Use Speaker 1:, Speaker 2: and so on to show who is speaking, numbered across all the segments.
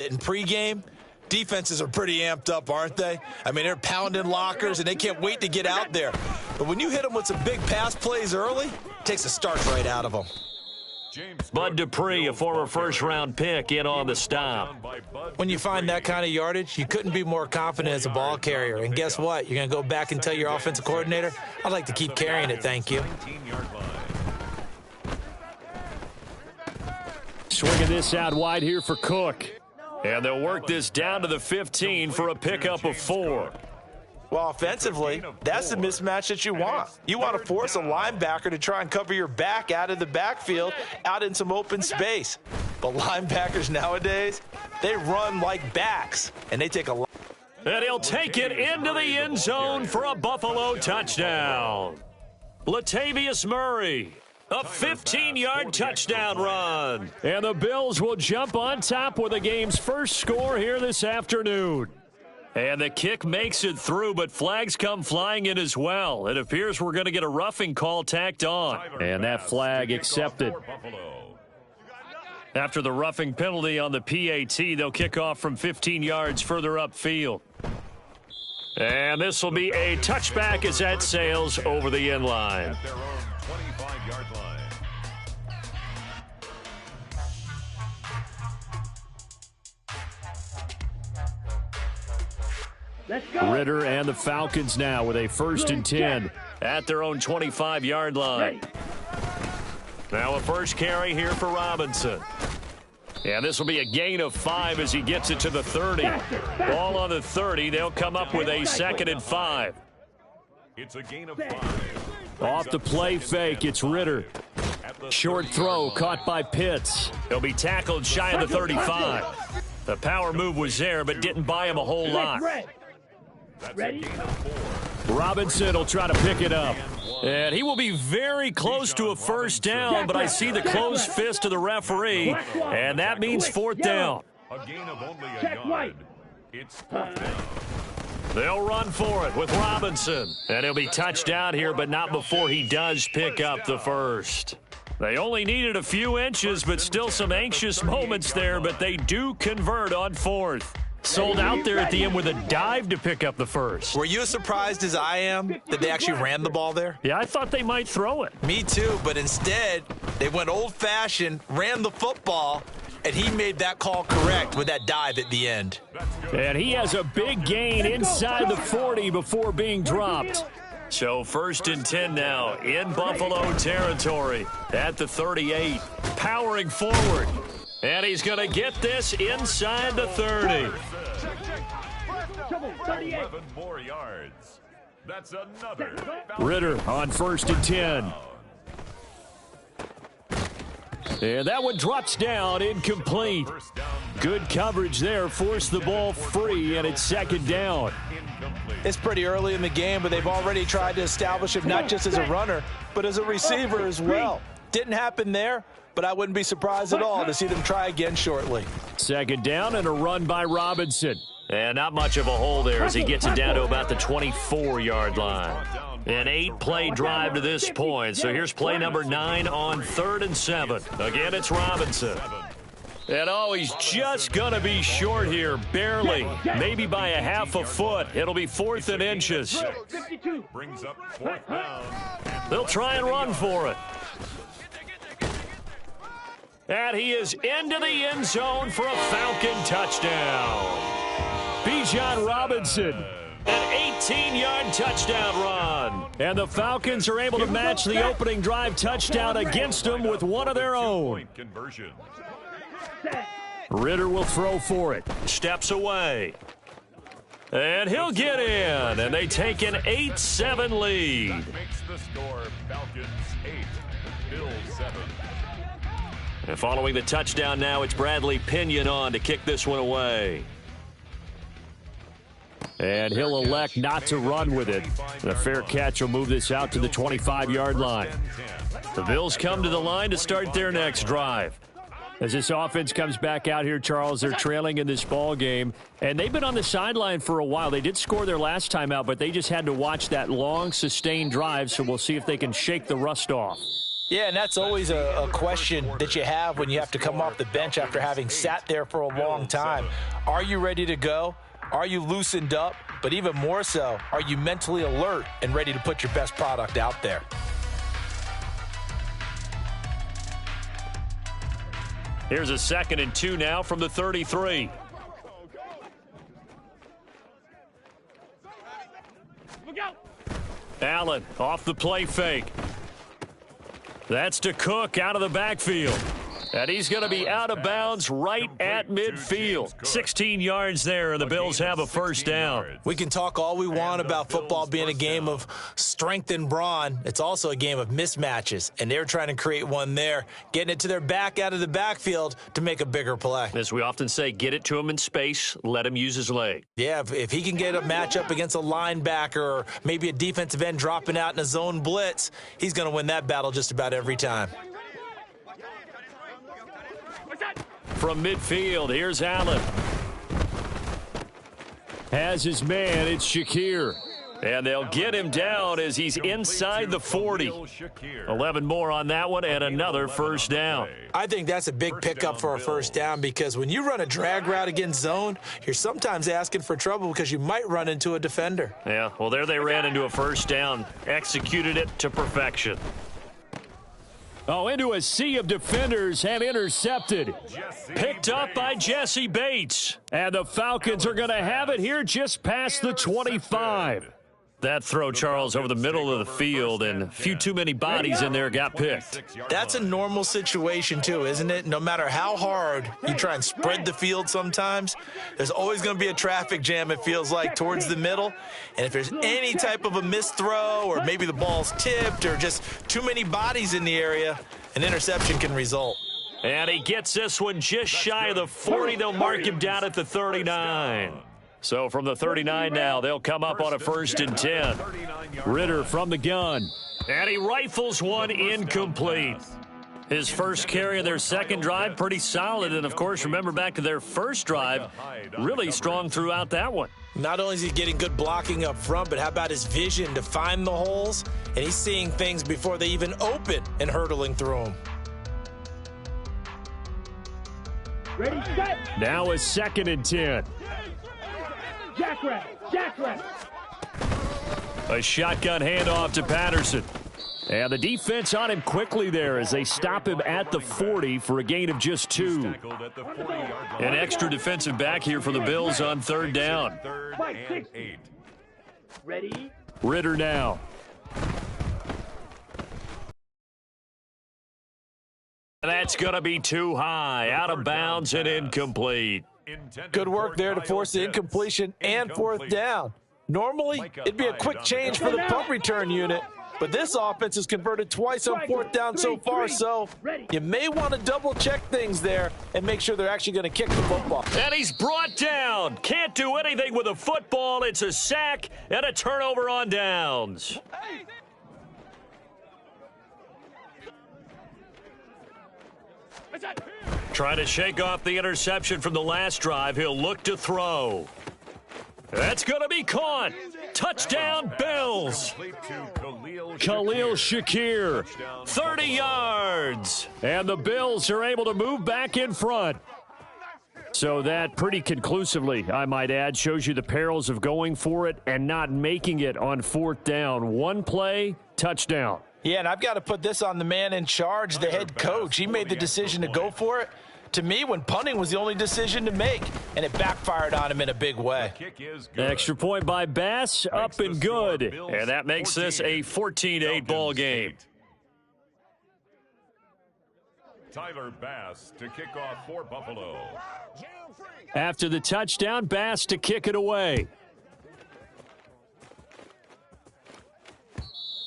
Speaker 1: In pregame, defenses are pretty amped up, aren't they? I mean, they're pounding lockers, and they can't wait to get out there. But when you hit them with some big pass plays early, it takes the starch right out of them.
Speaker 2: Bud Dupree, a former first-round pick, in on the stop.
Speaker 1: When you find that kind of yardage, you couldn't be more confident as a ball carrier. And guess what? You're going to go back and tell your offensive coordinator, I'd like to keep carrying it, thank you.
Speaker 3: Swinging this out wide here for Cook.
Speaker 2: And they'll work this down to the 15 for a pickup of 4.
Speaker 1: Well, offensively, that's the mismatch that you want. You want to force a linebacker to try and cover your back out of the backfield, out in some open space. But linebackers nowadays, they run like backs, and they take a lot.
Speaker 2: And he'll take it into the end zone for a Buffalo touchdown. Latavius Murray. A 15-yard touchdown run.
Speaker 3: And the Bills will jump on top with the game's first score here this afternoon.
Speaker 2: And the kick makes it through, but flags come flying in as well. It appears we're going to get a roughing call tacked on.
Speaker 3: And that flag accepted.
Speaker 2: After the roughing penalty on the PAT, they'll kick off from 15 yards further upfield. And this will be a touchback as that sails over the end line.
Speaker 4: 25-yard line.
Speaker 3: Ritter and the Falcons now with a 1st and 10.
Speaker 2: At their own 25-yard line. Now a first carry here for Robinson. And this will be a gain of 5 as he gets it to the 30. Ball on the 30. They'll come up with a 2nd and 5.
Speaker 4: It's a gain of 5.
Speaker 3: Off the play fake, it's Ritter. Short throw caught by Pitts.
Speaker 2: He'll be tackled shy of the 35. The power move was there, but didn't buy him a whole lot.
Speaker 4: Ready?
Speaker 3: Robinson will try to pick it up.
Speaker 2: And he will be very close to a first down, but I see the closed fist of the referee, and that means 4th down.
Speaker 4: A gain of only a yard. It's 4th down.
Speaker 2: They'll run for it with Robinson. And he'll be touched out here, but not before he does pick up the first. They only needed a few inches, but still some anxious moments there, but they do convert on 4th. Sold out there at the end with a dive to pick up the first.
Speaker 1: Were you as surprised as I am that they actually ran the ball there?
Speaker 3: Yeah, I thought they might throw it.
Speaker 1: Me too, but instead, they went old-fashioned, ran the football, and he made that call correct with that dive at the end.
Speaker 3: And he has a big gain inside the 40 before being dropped.
Speaker 2: So 1st and 10 now in Buffalo territory at the 38. Powering forward. And he's going to get this inside the 30.
Speaker 4: 11 more yards. That's another.
Speaker 3: Ritter on 1st and 10. And that one drops down, incomplete. Good coverage there, forced the ball free, and it's 2nd down.
Speaker 1: It's pretty early in the game, but they've already tried to establish him not just as a runner, but as a receiver as well. Didn't happen there, but I wouldn't be surprised at all to see them try again shortly.
Speaker 3: 2nd down and a run by Robinson.
Speaker 2: And not much of a hole there as he gets it down to about the 24-yard line. An 8-play drive to this point. So here's play number 9 on 3rd and 7. Again, it's Robinson. And oh, he's just going to be short here, barely. Maybe by a half a foot. It'll be 4th and inches.
Speaker 4: Brings up 4th down.
Speaker 2: They'll try and run for it. And he is into the end zone for a Falcon touchdown.
Speaker 3: Bijan Robinson.
Speaker 2: An 18-yard touchdown run.
Speaker 3: And the Falcons are able to match the opening drive touchdown against them with one of their own.
Speaker 4: Conversion.
Speaker 3: Ritter will throw for it.
Speaker 2: Steps away. And he'll get in. And they take an 8-7 lead.
Speaker 4: That makes the score Falcons 8, Bills 7.
Speaker 2: And following the touchdown now, it's Bradley Pinion on to kick this one away.
Speaker 3: And he'll elect not to run with it. And a fair catch will move this out to the 25-yard line.
Speaker 2: The Bills come to the line to start their next drive.
Speaker 3: As this offense comes back out here, Charles, they're trailing in this ball game, and they've been on the sideline for a while. They did score their last time out, but they just had to watch that long, sustained drive, so we'll see if they can shake the rust off.
Speaker 1: Yeah, and that's always a question that you have when you have to come off the bench after having sat there for a long time. Are you ready to go? Are you loosened up? But even more so, are you mentally alert and ready to put your best product out there?
Speaker 2: Here's a 2nd and 2 now from the 33. Allen off the play fake. That's to Cook out of the backfield. And he's going to be out of bounds right at midfield. 16 yards there, and the Bills have a first down.
Speaker 1: We can talk all we want about football being a game of strength and brawn. It's also a game of mismatches, and they're trying to create one there, getting it to their back out of the backfield to make a bigger play.
Speaker 2: As we often say, get it to him in space, let him use his leg.
Speaker 1: Yeah, if he can get a matchup against a linebacker or maybe a defensive end dropping out in a zone blitz, he's going to win that battle just about every time.
Speaker 2: From midfield, here's Allen.
Speaker 3: Has his man, it's Shakir.
Speaker 2: And they'll get him down as he's inside the 40. 11 more on that one and another first down.
Speaker 1: I think that's a big pickup for a first down because when you run a drag route against zone, you're sometimes asking for trouble because you might run into a defender.
Speaker 2: Yeah, well, there they ran into a first down, executed it to perfection.
Speaker 3: Oh, into a sea of defenders and intercepted.
Speaker 2: Picked up by Jesse Bates.
Speaker 3: And the Falcons are going to have it here just past the 25.
Speaker 2: That throw, Charles, over the middle of the field, and a few too many bodies in there got picked.
Speaker 1: That's a normal situation, too, isn't it? No matter how hard you try and spread the field sometimes, there's always going to be a traffic jam, it feels like, towards the middle. And if there's any type of a missed throw or maybe the ball's tipped or just too many bodies in the area, an interception can result.
Speaker 2: And he gets this one just shy of the 40. They'll mark him down at the 39. So from the 39 now, they'll come up on a 1st and 10.
Speaker 3: Ritter from the gun.
Speaker 2: And he rifles one incomplete. His first carry of their second drive, pretty solid. And, of course, remember back to their first drive, really strong throughout that one.
Speaker 1: Not only is he getting good blocking up front, but how about his vision to find the holes? And he's seeing things before they even open and hurdling through them.
Speaker 5: Ready, set.
Speaker 3: Now a 2nd and 10.
Speaker 5: Jackrabbit.
Speaker 2: A shotgun handoff to Patterson.
Speaker 3: And the defense on him quickly there as they stop him at the 40 for a gain of just 2.
Speaker 2: An extra defensive back here for the Bills on 3rd down.
Speaker 5: Ready.
Speaker 3: Ritter now.
Speaker 2: That's going to be too high, out of bounds and incomplete.
Speaker 1: Good work there to force the incompletion and 4th down. Normally, it'd be a quick change for the punt return unit, but this offense has converted twice on 4th down so far, so you may want to double-check things there and make sure they're actually going to kick the football.
Speaker 2: And he's brought down. Can't do anything with a football. It's a sack and a turnover on downs. Trying to shake off the interception from the last drive. He'll look to throw. That's going to be caught. Touchdown, Bills.
Speaker 3: Khalil Shakir.
Speaker 2: 30 yards.
Speaker 3: And the Bills are able to move back in front. So that pretty conclusively, I might add, shows you the perils of going for it and not making it on 4th down. One play, touchdown.
Speaker 1: Yeah, and I've got to put this on the man in charge, the head coach. He made the decision to go for it. To me, when punting was the only decision to make, and it backfired on him in a big way.
Speaker 3: Extra point by Bass, up and good.
Speaker 2: And that makes this a 14-8 ball game.
Speaker 4: Tyler Bass to kick off for Buffalo.
Speaker 3: After the touchdown, Bass to kick it away.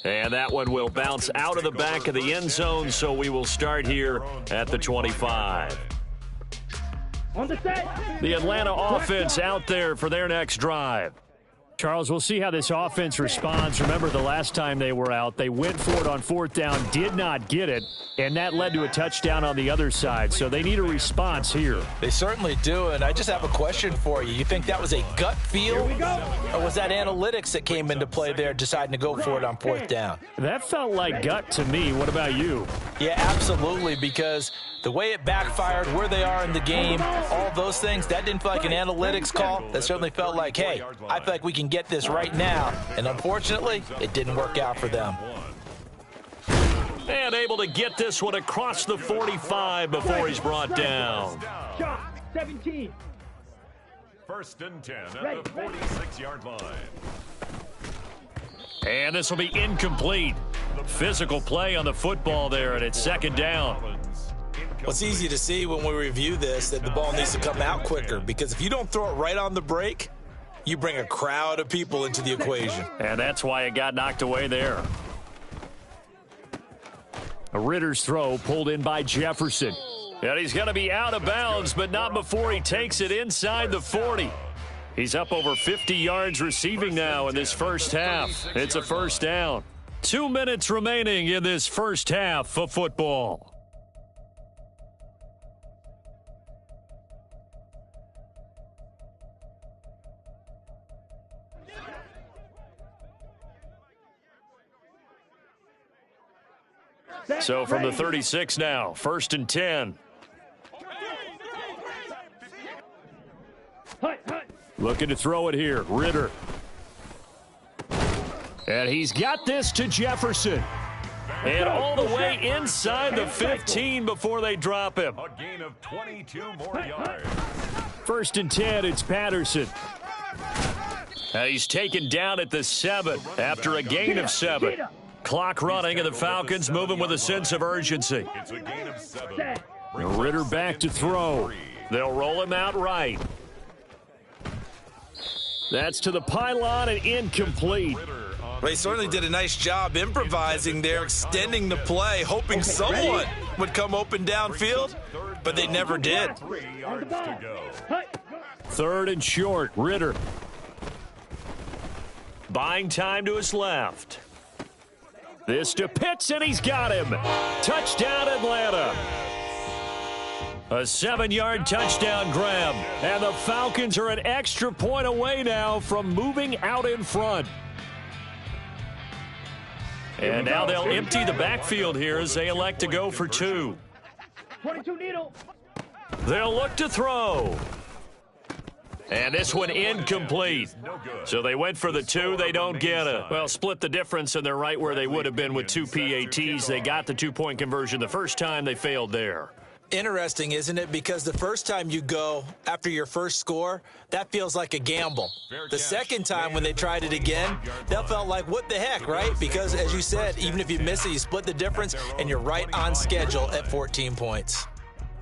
Speaker 2: And that one will bounce out of the back of the end zone, so we will start here at the 25.
Speaker 5: On the set.
Speaker 2: The Atlanta offense out there for their next drive.
Speaker 3: Charles, we'll see how this offense responds. Remember, the last time they were out, they went for it on fourth down, did not get it, and that led to a touchdown on the other side. So they need a response here.
Speaker 1: They certainly do, and I just have a question for you. You think that was a gut feel, or was that analytics that came into play there deciding to go for it on fourth down?
Speaker 3: That felt like gut to me. What about you?
Speaker 1: Yeah, absolutely, because the way it backfired, where they are in the game, all those things, that didn't feel like an analytics call. That certainly felt like, hey, I feel like we can get this right now. And unfortunately, it didn't work out for them.
Speaker 2: And able to get this one across the 45 before he's brought down.
Speaker 5: Shot 17.
Speaker 4: First and 10 at the 46-yard line.
Speaker 2: And this will be incomplete. Physical play on the football there, and it's second down.
Speaker 1: Well, it's easy to see when we review this that the ball needs to come out quicker, because if you don't throw it right on the break, you bring a crowd of people into the equation.
Speaker 2: And that's why it got knocked away there.
Speaker 3: A Ritter's throw pulled in by Jefferson.
Speaker 2: And he's going to be out of bounds, but not before he takes it inside the 40. He's up over 50 yards receiving now in this first half. It's a first down. 2 minutes remaining in this first half of football. So from the 36 now, first and 10.
Speaker 3: Looking to throw it here, Ritter. And he's got this to Jefferson.
Speaker 2: And all the way inside the 15 before they drop him.
Speaker 4: A gain of 22 more yards.
Speaker 3: First and 10, it's Patterson.
Speaker 2: He's taken down at the 7 after a gain of 7. Clock running, and the Falcons moving with a sense of urgency.
Speaker 4: It's a gain of 7.
Speaker 3: Ritter back to throw.
Speaker 2: They'll roll him out right.
Speaker 3: That's to the pylon and incomplete.
Speaker 1: Well, he certainly did a nice job improvising there, extending the play, hoping someone would come open downfield, but they never did.
Speaker 4: 3 yards to go.
Speaker 3: Third and short, Ritter.
Speaker 2: Buying time to his left.
Speaker 3: This to Pitts, and he's got him. Touchdown, Atlanta. A 7-yard touchdown grab. And the Falcons are an extra point away now from moving out in front.
Speaker 2: And now they'll empty the backfield here as they elect to go for 2.
Speaker 5: 22 needle.
Speaker 2: They'll look to throw. And this one incomplete. So they went for the 2. They don't get it. Well, split the difference, and they're right where they would have been with 2 PATs. They got the 2-point conversion the first time. They failed there.
Speaker 1: Interesting, isn't it? Because the first time you go after your first score, that feels like a gamble. The second time when they tried it again, that felt like, what the heck, right? Because, as you said, even if you miss it, you split the difference, and you're right on schedule at 14 points.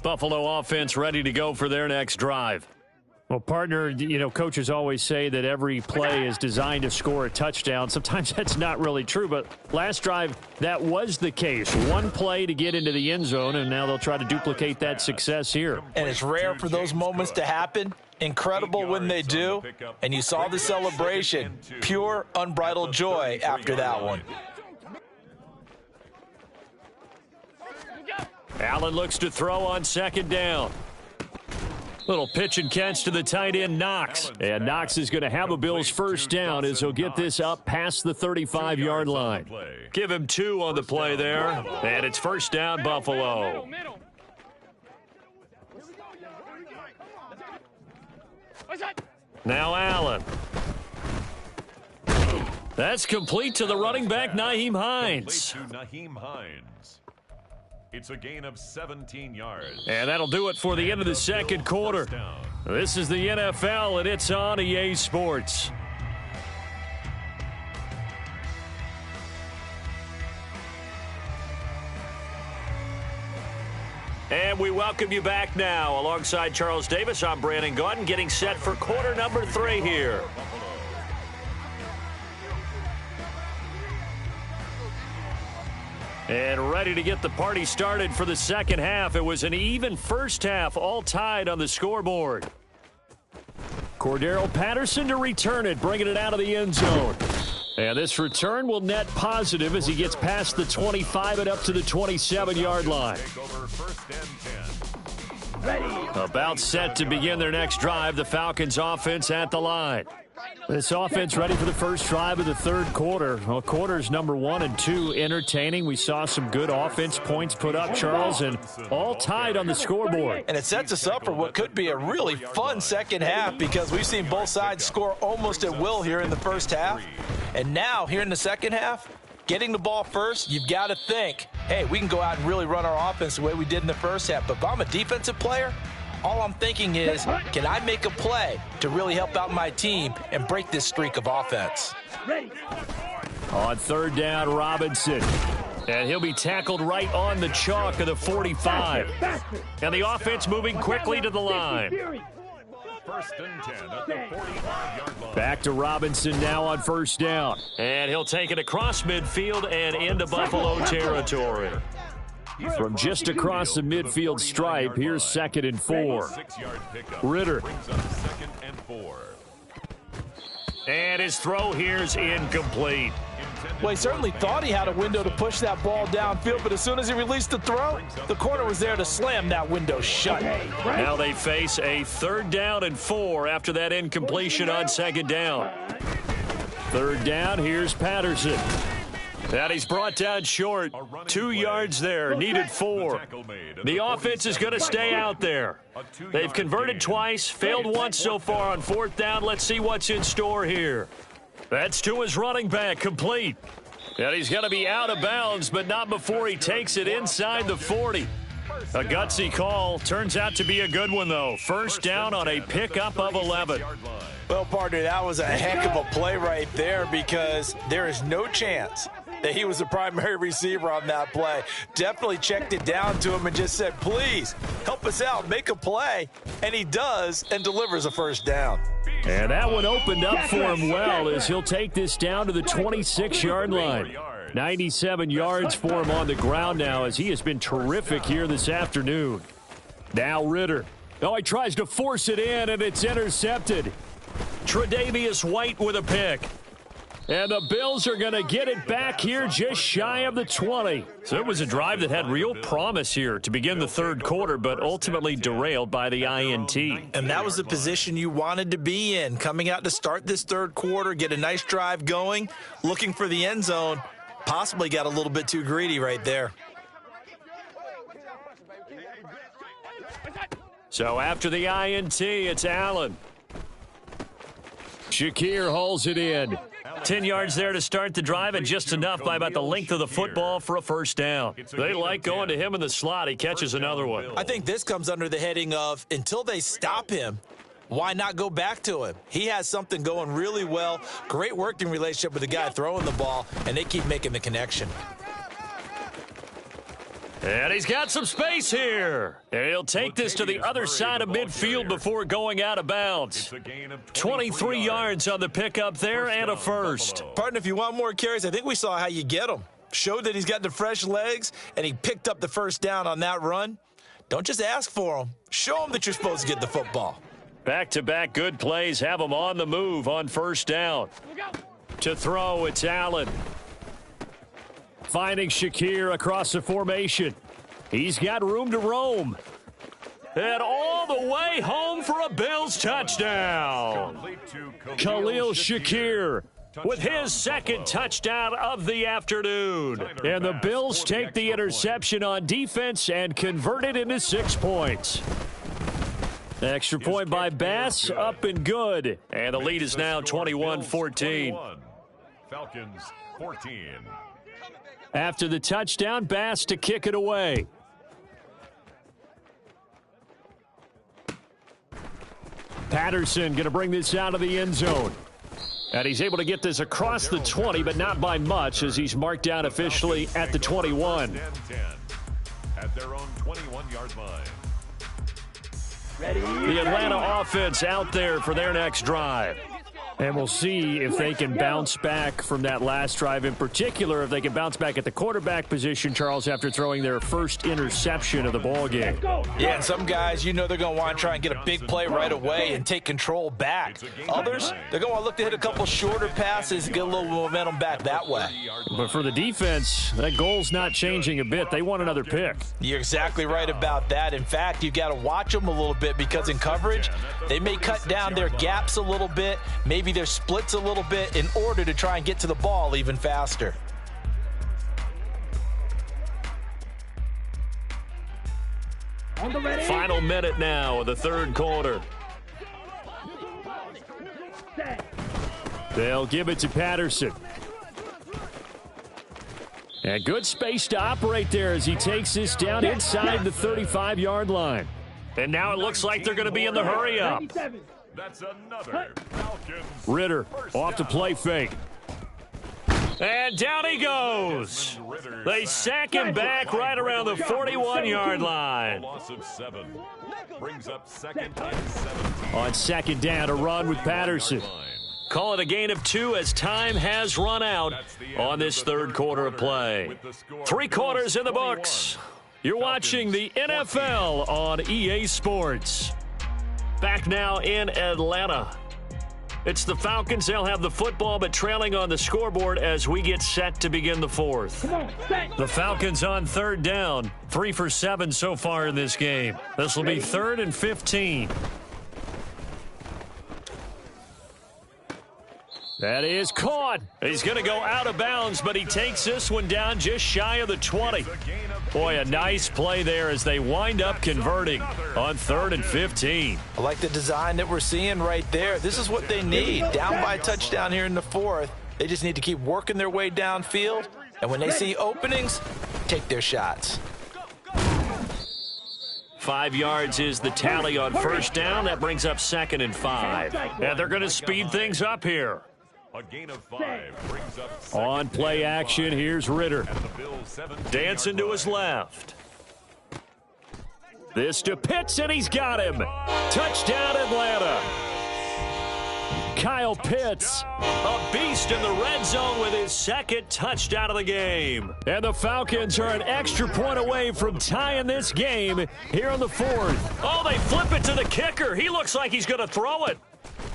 Speaker 2: Buffalo offense ready to go for their next drive.
Speaker 3: Well, partner, you know, coaches always say that every play is designed to score a touchdown. Sometimes that's not really true, but last drive, that was the case. One play to get into the end zone, and now they'll try to duplicate that success here.
Speaker 1: And it's rare for those moments to happen. Incredible when they do. And you saw the celebration. Pure, unbridled joy after that one.
Speaker 2: Allen looks to throw on second down. Little pitch and catch to the tight end, Knox.
Speaker 3: And Knox is going to have a Bills first down as he'll get this up past the 35-yard line.
Speaker 2: Give him 2 on the play there. And it's first down, Buffalo. Now Allen. That's complete to the running back, Nyheim Hines.
Speaker 4: It's a gain of 17 yards.
Speaker 2: And that'll do it for the end of the second quarter. This is the NFL, and it's on EA Sports. And we welcome you back now. Alongside Charles Davis, I'm Brandon Gaudin, getting set for quarter number 3 here. And ready to get the party started for the second half. It was an even first half, all tied on the scoreboard.
Speaker 3: Cordero Patterson to return it, bringing it out of the end zone. And this return will net positive as he gets past the 25 and up to the 27-yard line. About set to begin their next drive, the Falcons offense at the line. This offense ready for the first drive of the third quarter. Well, quarters number 1 and 2 entertaining. We saw some good offense points put up, Charles, and all tied on the scoreboard.
Speaker 1: And it sets us up for what could be a really fun second half because we've seen both sides score almost at will here in the first half. And now, here in the second half, getting the ball first, you've got to think, hey, we can go out and really run our offense the way we did in the first half. But if I'm a defensive player, all I'm thinking is, can I make a play to really help out my team and break this streak of offense?
Speaker 3: On third down, Robinson. And he'll be tackled right on the chalk of the 45. And the offense moving quickly to the line.
Speaker 4: First and 10 at the 45-yard line.
Speaker 3: Back to Robinson now on first down. And he'll take it across midfield and into Buffalo territory. From just across the midfield stripe, here's 2nd and 4. Ritter. And his throw here's incomplete.
Speaker 1: Well, he certainly thought he had a window to push that ball downfield, but as soon as he released the throw, the corner was there to slam that window shut.
Speaker 3: Now they face a 3rd down and 4 after that incompletion on 2nd down. 3rd down, here's Patterson. And he's brought down short. 2 yards there, needed 4. The offense is going to stay out there. They've converted twice, failed once so far on 4th down. Let's see what's in store here. That's to his running back, complete. And he's going to be out of bounds, but not before he takes it inside the 40. A gutsy call. Turns out to be a good one, though. First down on a pickup of 11.
Speaker 1: Well, partner, that was a heck of a play right there because there is no chance that he was the primary receiver on that play. Definitely checked it down to him and just said, please, help us out, make a play. And he does and delivers a first down.
Speaker 3: And that one opened up for him well as he'll take this down to the 26-yard line. 97 yards for him on the ground now as he has been terrific here this afternoon. Now Ritter. Oh, he tries to force it in, and it's intercepted. Tre'Davious White with a pick. And the Bills are going to get it back here just shy of the 20. So it was a drive that had real promise here to begin the third quarter, but ultimately derailed by the INT.
Speaker 1: And that was the position you wanted to be in, coming out to start this third quarter, get a nice drive going, looking for the end zone. Possibly got a little bit too greedy right there.
Speaker 3: So after the INT, it's Allen. Shakir hauls it in. 10 yards there to start the drive, and just enough by about the length of the football for a first down. They like going to him in the slot. He catches another one.
Speaker 1: I think this comes under the heading of until they stop him, why not go back to him? He has something going really well. Great working relationship with the guy throwing the ball, and they keep making the connection.
Speaker 3: And he's got some space here. And he'll take this to the other side of midfield before going out of bounds. 23 yards on the pickup there and a first.
Speaker 1: Partner, if you want more carries, I think we saw how you get them. Showed that he's got the fresh legs, and he picked up the first down on that run. Don't just ask for them. Show them that you're supposed to get the football.
Speaker 3: Back-to-back good plays have him on the move on first down. To throw, it's Allen. Finding Shakir across the formation. He's got room to roam. And all the way home for a Bills touchdown. Khalil Shakir with his second touchdown of the afternoon. And the Bills take the interception on defense and convert it into 6 points. Extra point by Bass, up and good. And the lead is now 21-14.
Speaker 4: Falcons 14.
Speaker 3: After the touchdown, Bass to kick it away. Patterson going to bring this out of the end zone. And he's able to get this across the 20, but not by much as he's marked down officially at the 21.
Speaker 4: At their own 21-yard line.
Speaker 3: The Atlanta offense out there for their next drive. And we'll see if they can bounce back from that last drive in particular, if they can bounce back at the quarterback position, Charles, after throwing their first interception of the ball game.
Speaker 1: Yeah, and some guys, they're going to want to try and get a big play right away and take control back. Others, they're going to want to look to hit a couple shorter passes, get a little momentum back that way.
Speaker 3: But for the defense, that goal's not changing a bit. They want another pick.
Speaker 1: You're exactly right about that. In fact, you got to watch them a little bit because in coverage, they may cut down their gaps a little bit, maybe their splits a little bit in order to try and get to the ball even faster.
Speaker 2: Final minute now of the third quarter.
Speaker 3: They'll give it to Patterson. And good space to operate there as he takes this down inside the 35-yard line.
Speaker 2: And now it looks like they're going to be in the hurry up.
Speaker 4: That's another Falcons.
Speaker 3: Ritter off to play fake.
Speaker 2: And down he goes. They sack him back right around the 41-yard line.
Speaker 4: Loss of 7. Brings up 2nd and 17.
Speaker 3: On second down, a run with Patterson.
Speaker 2: Call it a gain of 2 as time has run out on this third quarter of play. 3 quarters in the books. You're watching the NFL on EA Sports. Back now in Atlanta. It's the Falcons. They'll have the football, but trailing on the scoreboard as we get set to begin the fourth. The Falcons on third down. 3 for 7 so far in this game. This will be 3rd and 15.
Speaker 3: That is caught.
Speaker 2: He's going to go out of bounds, but he takes this one down just shy of the 20. Boy, a nice play there as they wind up converting on 3rd and 15.
Speaker 1: I like the design that we're seeing right there. This is what they need. Down by a touchdown here in the fourth. They just need to keep working their way downfield. And when they see openings, take their shots.
Speaker 2: 5 yards is the tally on first down. That brings up 2nd and 5. And they're going to speed things up here.
Speaker 4: A gain of 5 brings up
Speaker 3: On play action, here's Ritter.
Speaker 2: Dancing to his left.
Speaker 3: This to Pitts, and he's got him. Touchdown, Atlanta. Kyle Pitts.
Speaker 2: A beast in the red zone with his 2nd touchdown of the game.
Speaker 3: And the Falcons are an extra point away from tying this game here on the 4th.
Speaker 2: Oh, they flip it to the kicker. He looks like he's going to throw it.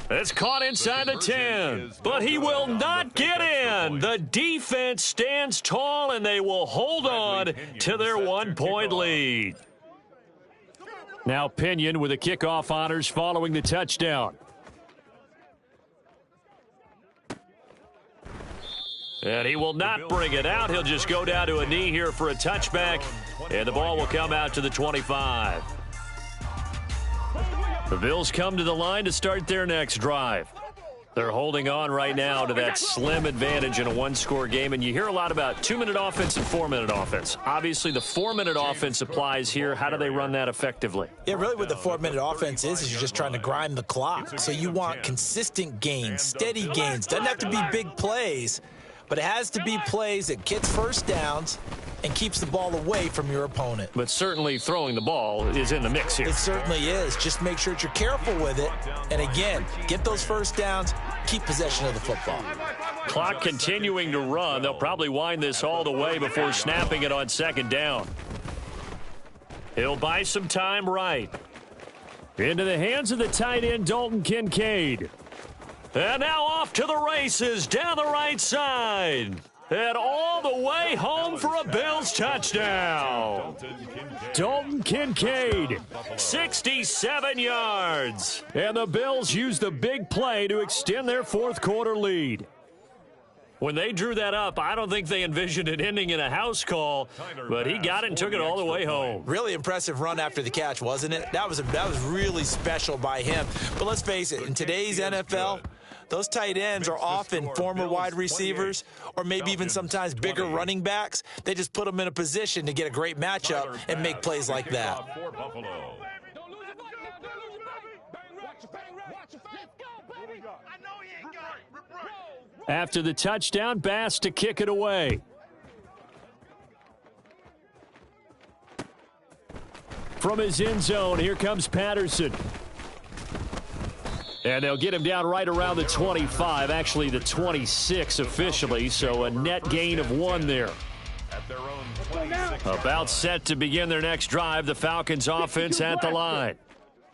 Speaker 2: It's caught inside the 10, but he will not get in. The defense stands tall, and they will hold on to their 1-point lead.
Speaker 3: Now Pinion with the kickoff honors following the touchdown.
Speaker 2: And he will not bring it out. He'll just go down to a knee here for a touchback, and the ball will come out to the 25. The Bills come to the line to start their next drive. They're holding on right now to that slim advantage in a one-score game, and you hear a lot about 2-minute offense and 4-minute offense. Obviously, the 4-minute offense applies here. How do they run that effectively?
Speaker 1: Yeah, really what the 4-minute offense is you're just trying to grind the clock. So you want consistent gains, steady gains. Doesn't have to be big plays, but it has to be plays that gets first downs and keeps the ball away from your opponent.
Speaker 3: But certainly throwing the ball is in the mix here.
Speaker 1: It certainly is. Just make sure that you're careful with it. And again, get those first downs, keep possession of the football.
Speaker 2: Clock continuing to run. They'll probably wind this all the way before snapping it on 2nd down. He'll buy some time right.
Speaker 3: Into the hands of the tight end, Dalton Kincaid.
Speaker 2: And now off to the races down the right side. And all the way home for a Bills touchdown.
Speaker 3: Dalton Kincaid.
Speaker 2: 67 yards.
Speaker 3: And the Bills use the big play to extend their 4th quarter lead.
Speaker 2: When they drew that up, I don't think they envisioned it ending in a house call, but he got it and took it all the way home.
Speaker 1: Really impressive run after the catch, wasn't it? That was really special by him. But let's face it, in today's NFL, those tight ends are often former wide receivers or maybe even sometimes bigger running backs. They just put them in a position to get a great matchup and make plays like that.
Speaker 3: After the touchdown, Bass to kick it away. From his end zone, here comes Patterson. And they'll get him down right around the 25, actually the 26 officially, so a net gain of 1 there.
Speaker 4: At their own 26.
Speaker 3: About set to begin their next drive, the Falcons offense at the line.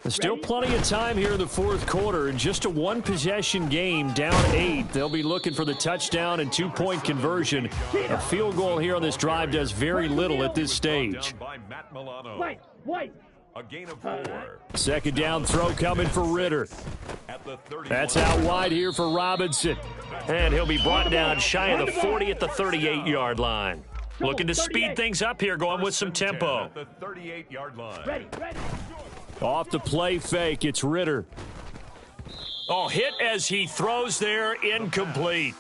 Speaker 3: There's still plenty of time here in the fourth quarter, and just a one-possession game, down 8. They'll be looking for the touchdown and two-point conversion. A field goal here on this drive does very little at this stage.
Speaker 5: White.
Speaker 4: A gain of 4.
Speaker 3: Second down throw coming for Ritter.
Speaker 4: At the 31.
Speaker 3: That's out wide here for Robinson. And he'll be brought down shy of the 40 at the 38-yard line. Looking to speed things up here, going with some tempo.
Speaker 4: At the 38-yard line.
Speaker 5: Ready.
Speaker 3: Off the play fake, it's Ritter. Oh, hit as he throws there, incomplete.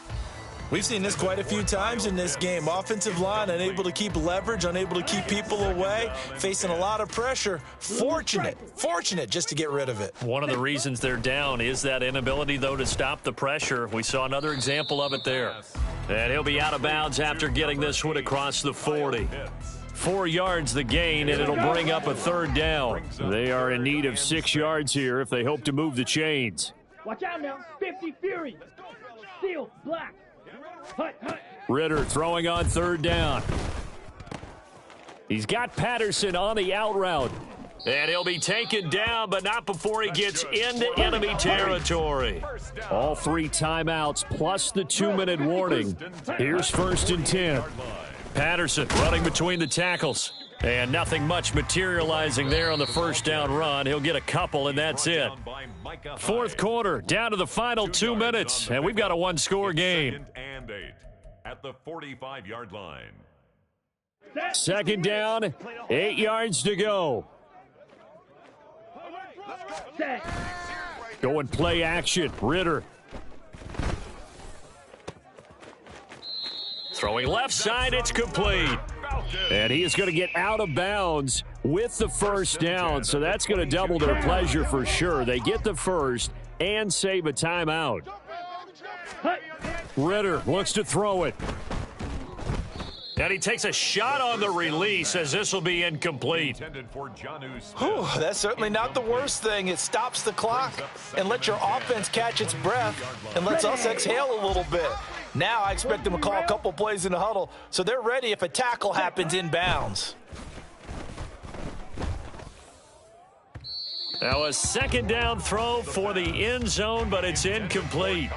Speaker 1: We've seen this quite a few times in this game. Offensive line unable to keep leverage, unable to keep people away, facing a lot of pressure. Fortunate just to get rid of it.
Speaker 2: One of the reasons they're down is that inability, though, to stop the pressure. We saw another example of it there. And he'll be out of bounds after getting this one across the 40. 4 yards the gain, and it'll bring up a third down.
Speaker 3: They are in need of 6 yards here if they hope to move the chains.
Speaker 5: Watch out now. 50 Fury. Steel. Black. Hut.
Speaker 3: Ritter throwing on third down. He's got Patterson on the out route.
Speaker 2: And he'll be taken down, but not before he gets into enemy territory.
Speaker 3: All 3 timeouts plus the 2-minute warning. Here's 1st and 10.
Speaker 2: Patterson running between the tackles. And nothing much materializing there on the first down run. He'll get a couple, and that's it. Fourth quarter, down to the final 2 minutes, and we've got a one-score game.
Speaker 4: And 8 at the 45-yard line.
Speaker 3: Second down, 8 yards to go. Going play action, Ritter.
Speaker 2: Throwing left side, it's complete.
Speaker 3: And he is going to get out of bounds with the first down, so that's going to double their pleasure for sure. They get the first and save a timeout. Ritter looks to throw it.
Speaker 2: And he takes a shot on the release as this will be incomplete.
Speaker 1: Whew, that's certainly not the worst thing. It stops the clock and lets your offense catch its breath and lets us exhale a little bit. Now I expect them to call a couple plays in the huddle so they're ready if a tackle happens inbounds.
Speaker 2: Now a second down throw for the end zone, but it's incomplete.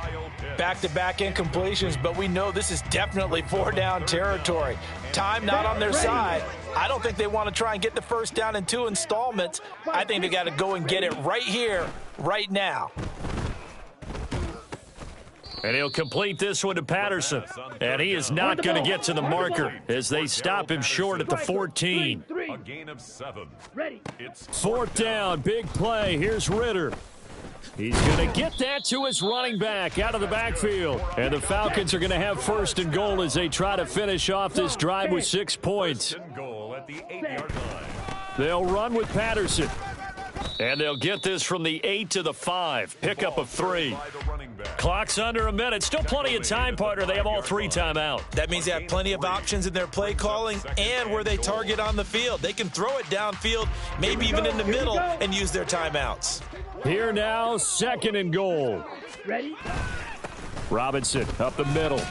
Speaker 1: Back-to-back incompletions, but we know this is definitely 4-down territory. Time not on their side. I don't think they want to try and get the first down in 2 installments. I think they got to go and get it right here, right now.
Speaker 2: And he'll complete this one to Patterson. And he is not going to get to the marker as they stop him short at the 14.
Speaker 4: A gain of 7. It's
Speaker 3: 4th down, big play. Here's Ritter. He's going to get that to his running back out of the backfield. And the Falcons are going to have 1st and goal as they try to finish off this drive with 6 points.
Speaker 4: goal at the 8-yard line.
Speaker 3: They'll run with Patterson.
Speaker 2: And they'll get this from the 8 to the 5. Pickup of 3. Clock's under a minute. Still plenty of time, partner. They have all 3 timeout.
Speaker 1: That means they have plenty of options in their play calling and where they target on the field. They can throw it downfield, maybe even in the middle, and use their timeouts.
Speaker 3: Here now, 2nd and goal.
Speaker 5: Ready?
Speaker 3: Robinson up the middle.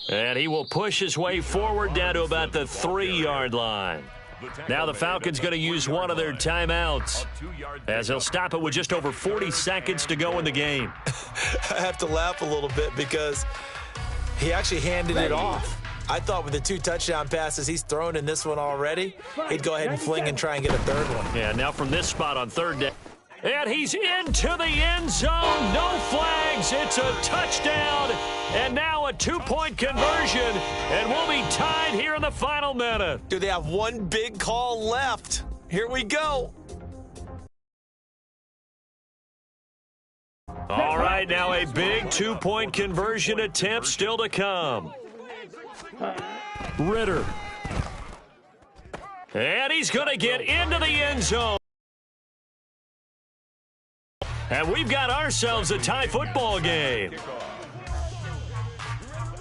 Speaker 2: And he will push his way forward down to about the 3-yard line. Now the Falcons going to use one of their timeouts as they'll stop it with just over 40 seconds to go in the game.
Speaker 1: I have to laugh a little bit because he actually handed it off. I thought with the 2 touchdown passes he's thrown in this one already, he'd go ahead and fling and try and get a 3rd one.
Speaker 2: Yeah, now from this spot on 3rd down. And he's into the end zone. No flags. It's a touchdown. And now a 2-point conversion. And we'll be tied here in the final minute.
Speaker 1: Do they have one big call left? Here we go.
Speaker 2: All right, now a big 2-point conversion attempt still to come.
Speaker 3: Ritter.
Speaker 2: And he's going to get into the end zone. And we've got ourselves a tie football game.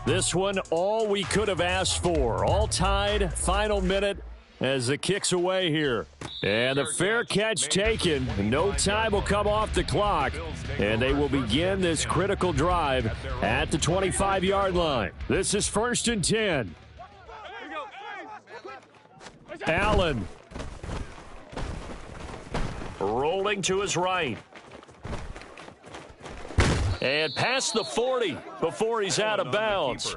Speaker 3: This one, all we could have asked for. All tied, final minute, as the kick's away here. And the fair catch taken. No time will come off the clock. And they will begin this critical drive at the 25-yard line. This is 1st and 10. Allen.
Speaker 2: Rolling to his right. And past the 40 before he's out of bounds.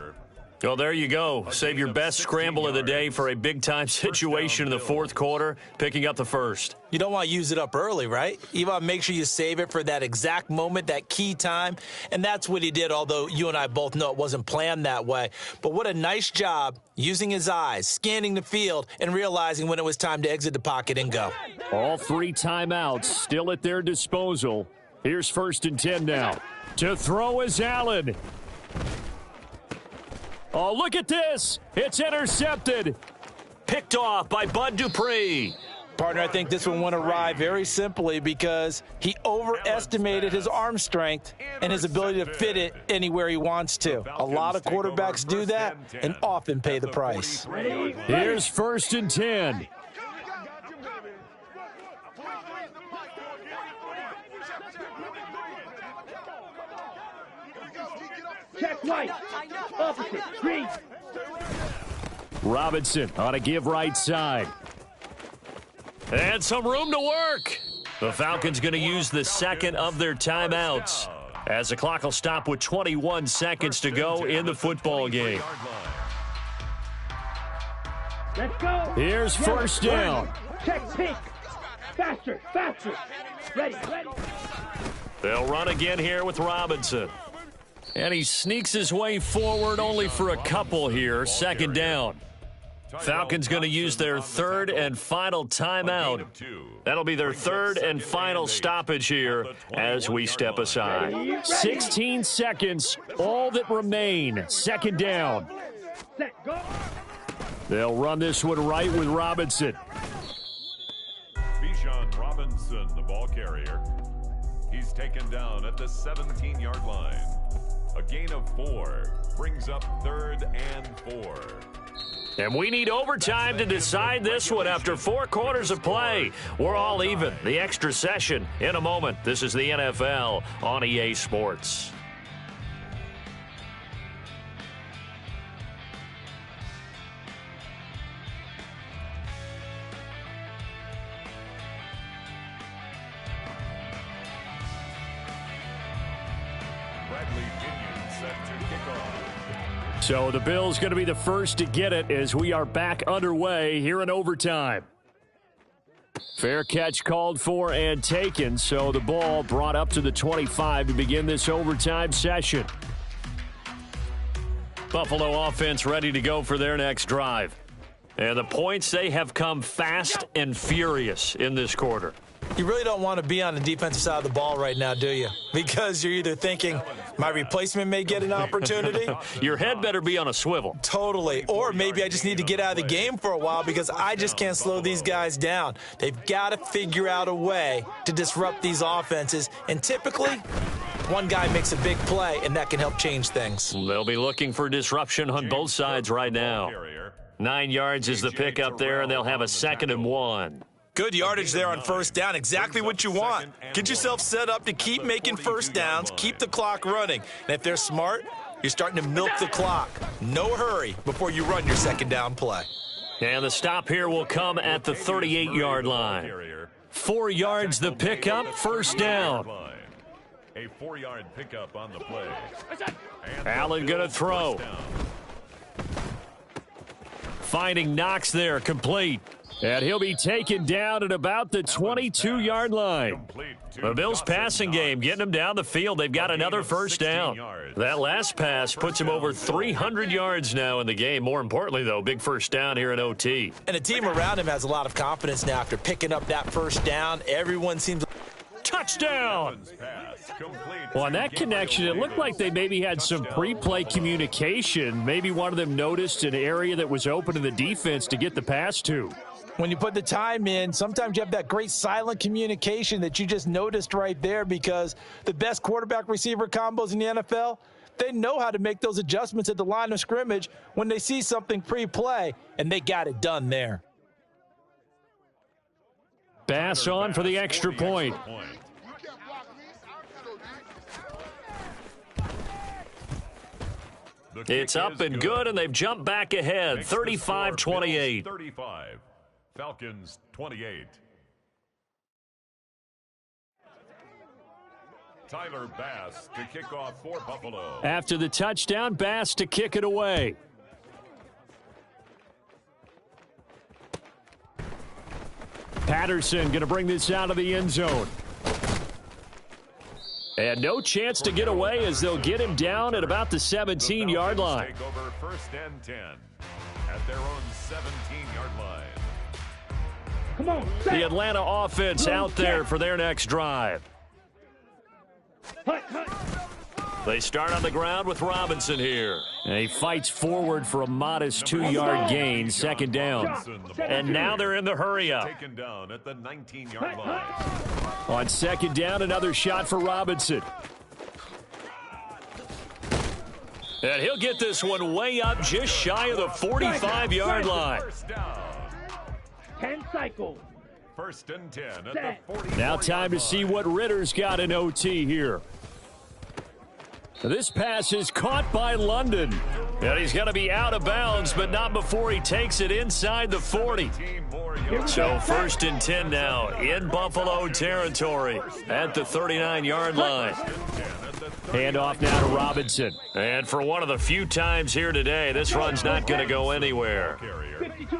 Speaker 2: Well, there you go. Save your best scramble of the day for a big-time situation in the fourth quarter, picking up the first.
Speaker 1: You don't want to use it up early, right? You want to make sure you save it for that exact moment, that key time. And that's what he did, although you and I both know it wasn't planned that way. But what a nice job using his eyes, scanning the field, and realizing when it was time to exit the pocket and go.
Speaker 3: All 3 timeouts still at their disposal. Here's 1st and 10 now. To throw is Allen. Oh, look at this. It's intercepted.
Speaker 2: Picked off by Bud Dupree.
Speaker 1: Partner, I think this one went awry very simply because he overestimated his arm strength and his ability to fit it anywhere he wants to. A lot of quarterbacks do that and often pay the price.
Speaker 3: Here's 1st and 10.
Speaker 5: Check right. Opposite. Green.
Speaker 3: Robinson on a give right side.
Speaker 2: And some room to work. The Falcons going to use the second of their timeouts as the clock will stop with 21 seconds to go in the football game.
Speaker 5: Let's go.
Speaker 3: Here's 1st down.
Speaker 5: Check pink. Faster. Faster. Ready. Ready.
Speaker 2: They'll run again here with Robinson. And he sneaks his way forward only for a couple here. 2nd down. Falcons going to use their 3rd and final timeout. That'll be their 3rd and final stoppage here as we step aside.
Speaker 3: 16 seconds, all that remain. 2nd down.
Speaker 5: Set. Go.
Speaker 3: They'll run this one right with Robinson.
Speaker 4: Bijan Robinson, the ball carrier. He's taken down at the 17-yard line. A gain of 4 brings up 3rd and 4.
Speaker 2: And we need overtime to decide this one after 4 quarters of play. We're all even. The extra session in a moment. This is the NFL on EA Sports.
Speaker 3: So the Bills going to be the first to get it as we are back underway here in overtime. Fair catch called for and taken, so the ball brought up to the 25 to begin this overtime session.
Speaker 2: Buffalo offense ready to go for their next drive. And the points, they have come fast and furious in this quarter.
Speaker 1: You really don't want to be on the defensive side of the ball right now, do you? Because you're either thinking, my replacement may get an opportunity.
Speaker 2: Your head better be on a swivel.
Speaker 1: Totally. Or maybe I just need to get out of the game for a while because I just can't slow these guys down. They've got to figure out a way to disrupt these offenses. And typically, one guy makes a big play, and that can help change things.
Speaker 2: They'll be looking for disruption on both sides right now. 9 yards is the pickup there, and they'll have a 2nd and 1.
Speaker 1: Good yardage there on 1st down. Exactly what you want. Get yourself set up to keep making 1st downs, keep the clock running. And if they're smart, you're starting to milk the clock. No hurry before you run your 2nd down play.
Speaker 2: And the stop here will come at the 38-yard line. 4 yards the pickup, 1st down.
Speaker 4: A 4-yard pickup on the play.
Speaker 2: Allen going to throw. Finding Knox there, complete.
Speaker 3: And he'll be taken down at about the 22-yard line.
Speaker 2: The Bills' passing game getting them down the field. They've got another 1st down. That last pass puts him over 300 yards now in the game. More importantly, though, big 1st down here in OT.
Speaker 1: And the team around him has a lot of confidence now after picking up that 1st down. Everyone seems...
Speaker 2: Touchdown!
Speaker 3: Well, on that connection, it looked like they maybe had some pre-play communication. Maybe one of them noticed an area that was open in the defense to get the pass to.
Speaker 1: When you put the time in, sometimes you have that great silent communication that you just noticed right there because the best quarterback-receiver combos in the NFL, they know how to make those adjustments at the line of scrimmage when they see something pre-play, and they got it done there.
Speaker 3: Bass on for the extra point.
Speaker 2: It's up and good, and they've jumped back ahead, 35-28.
Speaker 4: 35. Falcons 28. Tyler Bass to kick off for Buffalo.
Speaker 3: After the touchdown, Bass to kick it away. Patterson going to bring this out of the end zone. And no chance to get away as they'll get him down at about the 17-yard line.
Speaker 4: Take over 1st and 10 at their own 17-yard line.
Speaker 5: Come on,
Speaker 3: The Atlanta offense out there for their next drive.
Speaker 5: Hut, hut.
Speaker 2: They start on the ground with Robinson here.
Speaker 3: And he fights forward for a modest 2-yard gain, 2nd down.
Speaker 2: And now they're in the hurry-up.
Speaker 4: Taken down at the 19-yard line.
Speaker 3: On 2nd down, another shot for Robinson.
Speaker 2: And he'll get this one way up just shy of the 45-yard line.
Speaker 4: First down.
Speaker 5: 10 cycles.
Speaker 4: 1st and 10 at the 44-yard
Speaker 3: Now time to see what Ritter's got in OT here. This pass is caught by London.
Speaker 2: And he's going to be out of bounds, but not before he takes it inside the 40. So 1st and 10 now in Buffalo territory at the 39-yard line.
Speaker 3: Handoff now to Robinson.
Speaker 2: And for one of the few times here today, this run's not going to go anywhere.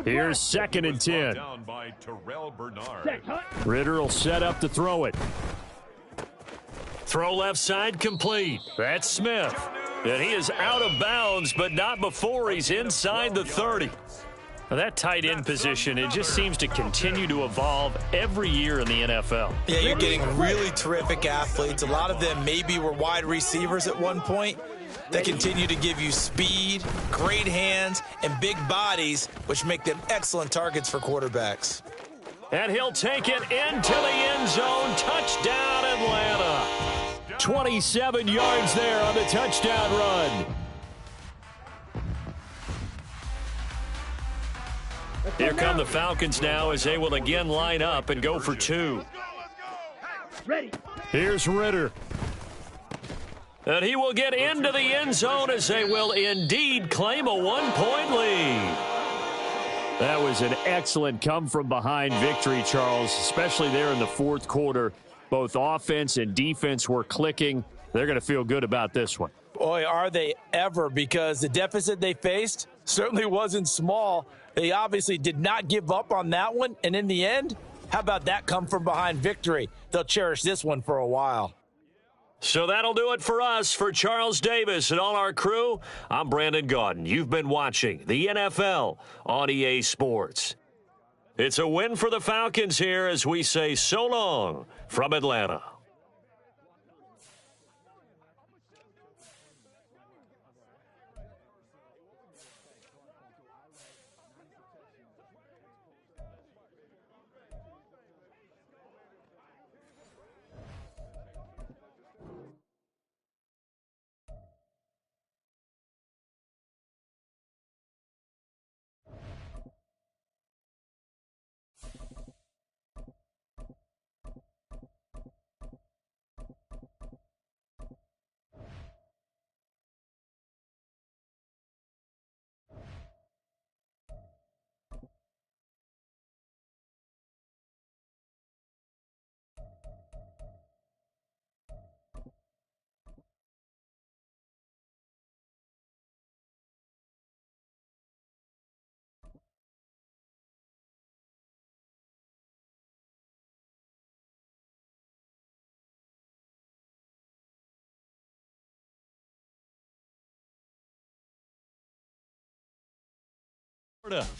Speaker 3: Here's 2nd and 10.
Speaker 4: Down by Terrell Bernard.
Speaker 5: Set, hut.
Speaker 3: Ritter will set up to throw it.
Speaker 2: Throw left side complete. That's Smith. And he is out of bounds, but not before he's inside the 30. Now that tight end position, it just seems to continue to evolve every year in the NFL.
Speaker 1: Yeah, you're getting really terrific athletes. A lot of them maybe were wide receivers at one point. They continue to give you speed, great hands, and big bodies, which make them excellent targets for quarterbacks.
Speaker 2: And he'll take it into the end zone. Touchdown, Atlanta.
Speaker 3: 27 yards there on the touchdown run.
Speaker 2: Here come the Falcons now as they will again line up and go for 2.
Speaker 5: Ready.
Speaker 3: Here's Ritter.
Speaker 2: And he will get into the end zone as they will indeed claim a 1-point lead.
Speaker 3: That was an excellent come-from-behind victory, Charles, especially there in the 4th quarter. Both offense and defense were clicking. They're going to feel good about this one.
Speaker 1: Boy, are they ever, because the deficit they faced certainly wasn't small. They obviously did not give up on that one, and in the end, how about that come-from-behind victory? They'll cherish this one for a while.
Speaker 2: So that'll do it for us. For Charles Davis and all our crew, I'm Brandon Gaudin. You've been watching the NFL on EA Sports. It's a win for the Falcons here as we say so long from Atlanta.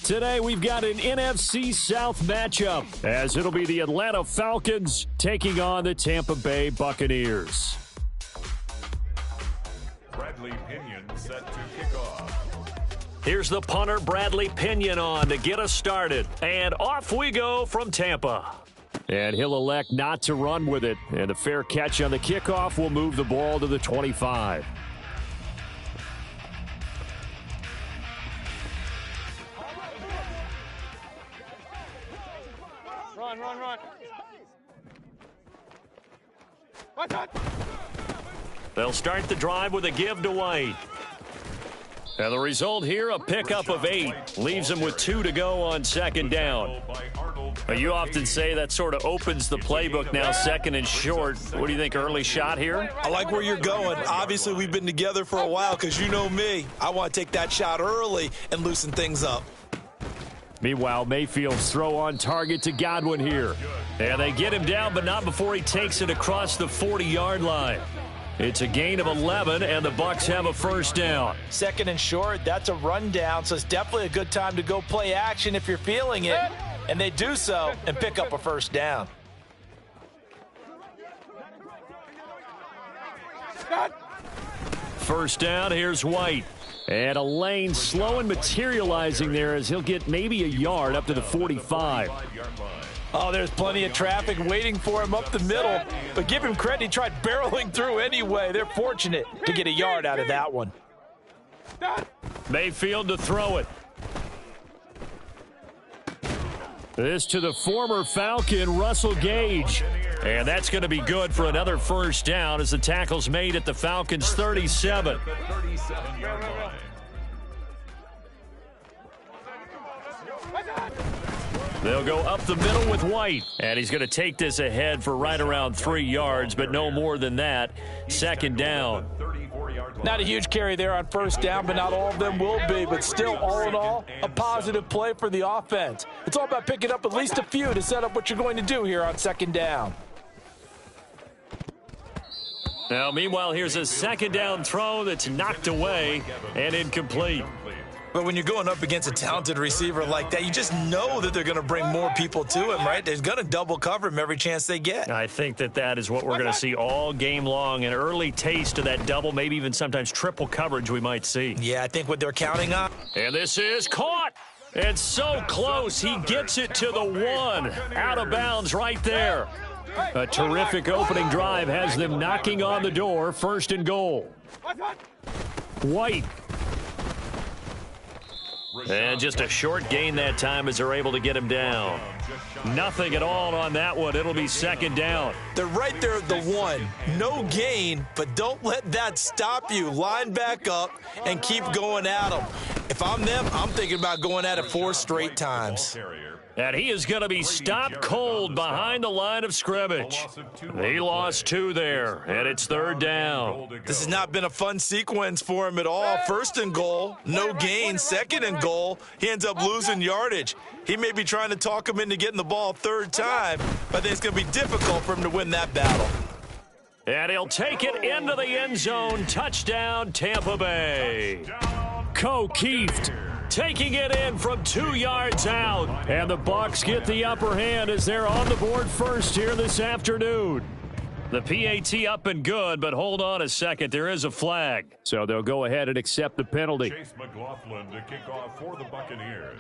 Speaker 3: Today, we've got an NFC South matchup, as it'll be the Atlanta Falcons taking on the Tampa Bay Buccaneers.
Speaker 4: Bradley Pinion set to kick off.
Speaker 2: Here's the punter, Bradley Pinion, on to get us started. And off we go from Tampa.
Speaker 3: And he'll elect not to run with it. And a fair catch on the kickoff will move the ball to the 25.
Speaker 5: Run.
Speaker 2: They'll start the drive with a give to White. And the result here, a pickup of 8. Leaves him with 2 to go on second down. But you often say that sort of opens the playbook now, second and short. What do you think, early shot here?
Speaker 1: I like where you're going. Obviously, we've been together for a while because you know me. I want to take that shot early and loosen things up.
Speaker 3: Meanwhile, Mayfield's throw on target to Godwin here. And they get him down, but not before he takes it across the 40-yard line. It's a gain of 11, and the Bucs have a first down.
Speaker 1: Second and short, that's a rundown, so it's definitely a good time to go play action if you're feeling it. And they do so and pick up a first down.
Speaker 3: First down, here's White. And a lane slow and materializing there as he'll get maybe a yard up to the 45.
Speaker 1: Oh, there's plenty of traffic waiting for him up the middle. But give him credit, he tried barreling through anyway. They're fortunate to get a yard out of that one.
Speaker 3: Mayfield to throw it. This to the former Falcon, Russell Gage. And that's going to be good for another first down as the tackle's made at the Falcons' 37. They'll go up the middle with White. And he's going to take this ahead for right around 3 yards, but no more than that. Second down.
Speaker 1: Not a huge carry there on first down, but not all of them will be. But still, all in all, a positive play for the offense. It's all about picking up at least a few to set up what you're going to do here on second down.
Speaker 3: Now, meanwhile, here's a second down throw that's knocked away and incomplete.
Speaker 1: But when you're going up against a talented receiver like that, you just know that they're going to bring more people to him, right? They're going to double cover him every chance they get.
Speaker 3: I think that is what we're going to see all game long, an early taste of that double, maybe even sometimes triple coverage we might see.
Speaker 1: Yeah, I think what they're counting on.
Speaker 3: And this is caught. And so close, he gets it to the 1. Out of bounds right there. A terrific opening drive has them knocking on the door, first and goal. White. And just a short gain that time as they're able to get him down. Nothing at all on that one. It'll be second down.
Speaker 1: They're right there at the 1. No gain, but don't let that stop you. Line back up and keep going at them. If I'm them, I'm thinking about going at it 4 straight times.
Speaker 3: And he is going to be stopped cold behind the line of scrimmage. He lost 2 there, and it's third down.
Speaker 1: This has not been a fun sequence for him at all. First and goal, no gain. Second and goal, he ends up losing yardage. He may be trying to talk him into getting the ball third time, but I think it's going to be difficult for him to win that battle.
Speaker 3: And he'll take it into the end zone. Touchdown, Tampa Bay. O'Keefe taking it in from 2 yards out. And the Bucs get the upper hand as they're on the board first here this afternoon. The PAT up and good, but hold on a second. There is a flag. So they'll go ahead and accept the penalty.
Speaker 4: Chase McLaughlin to kick off for the Buccaneers.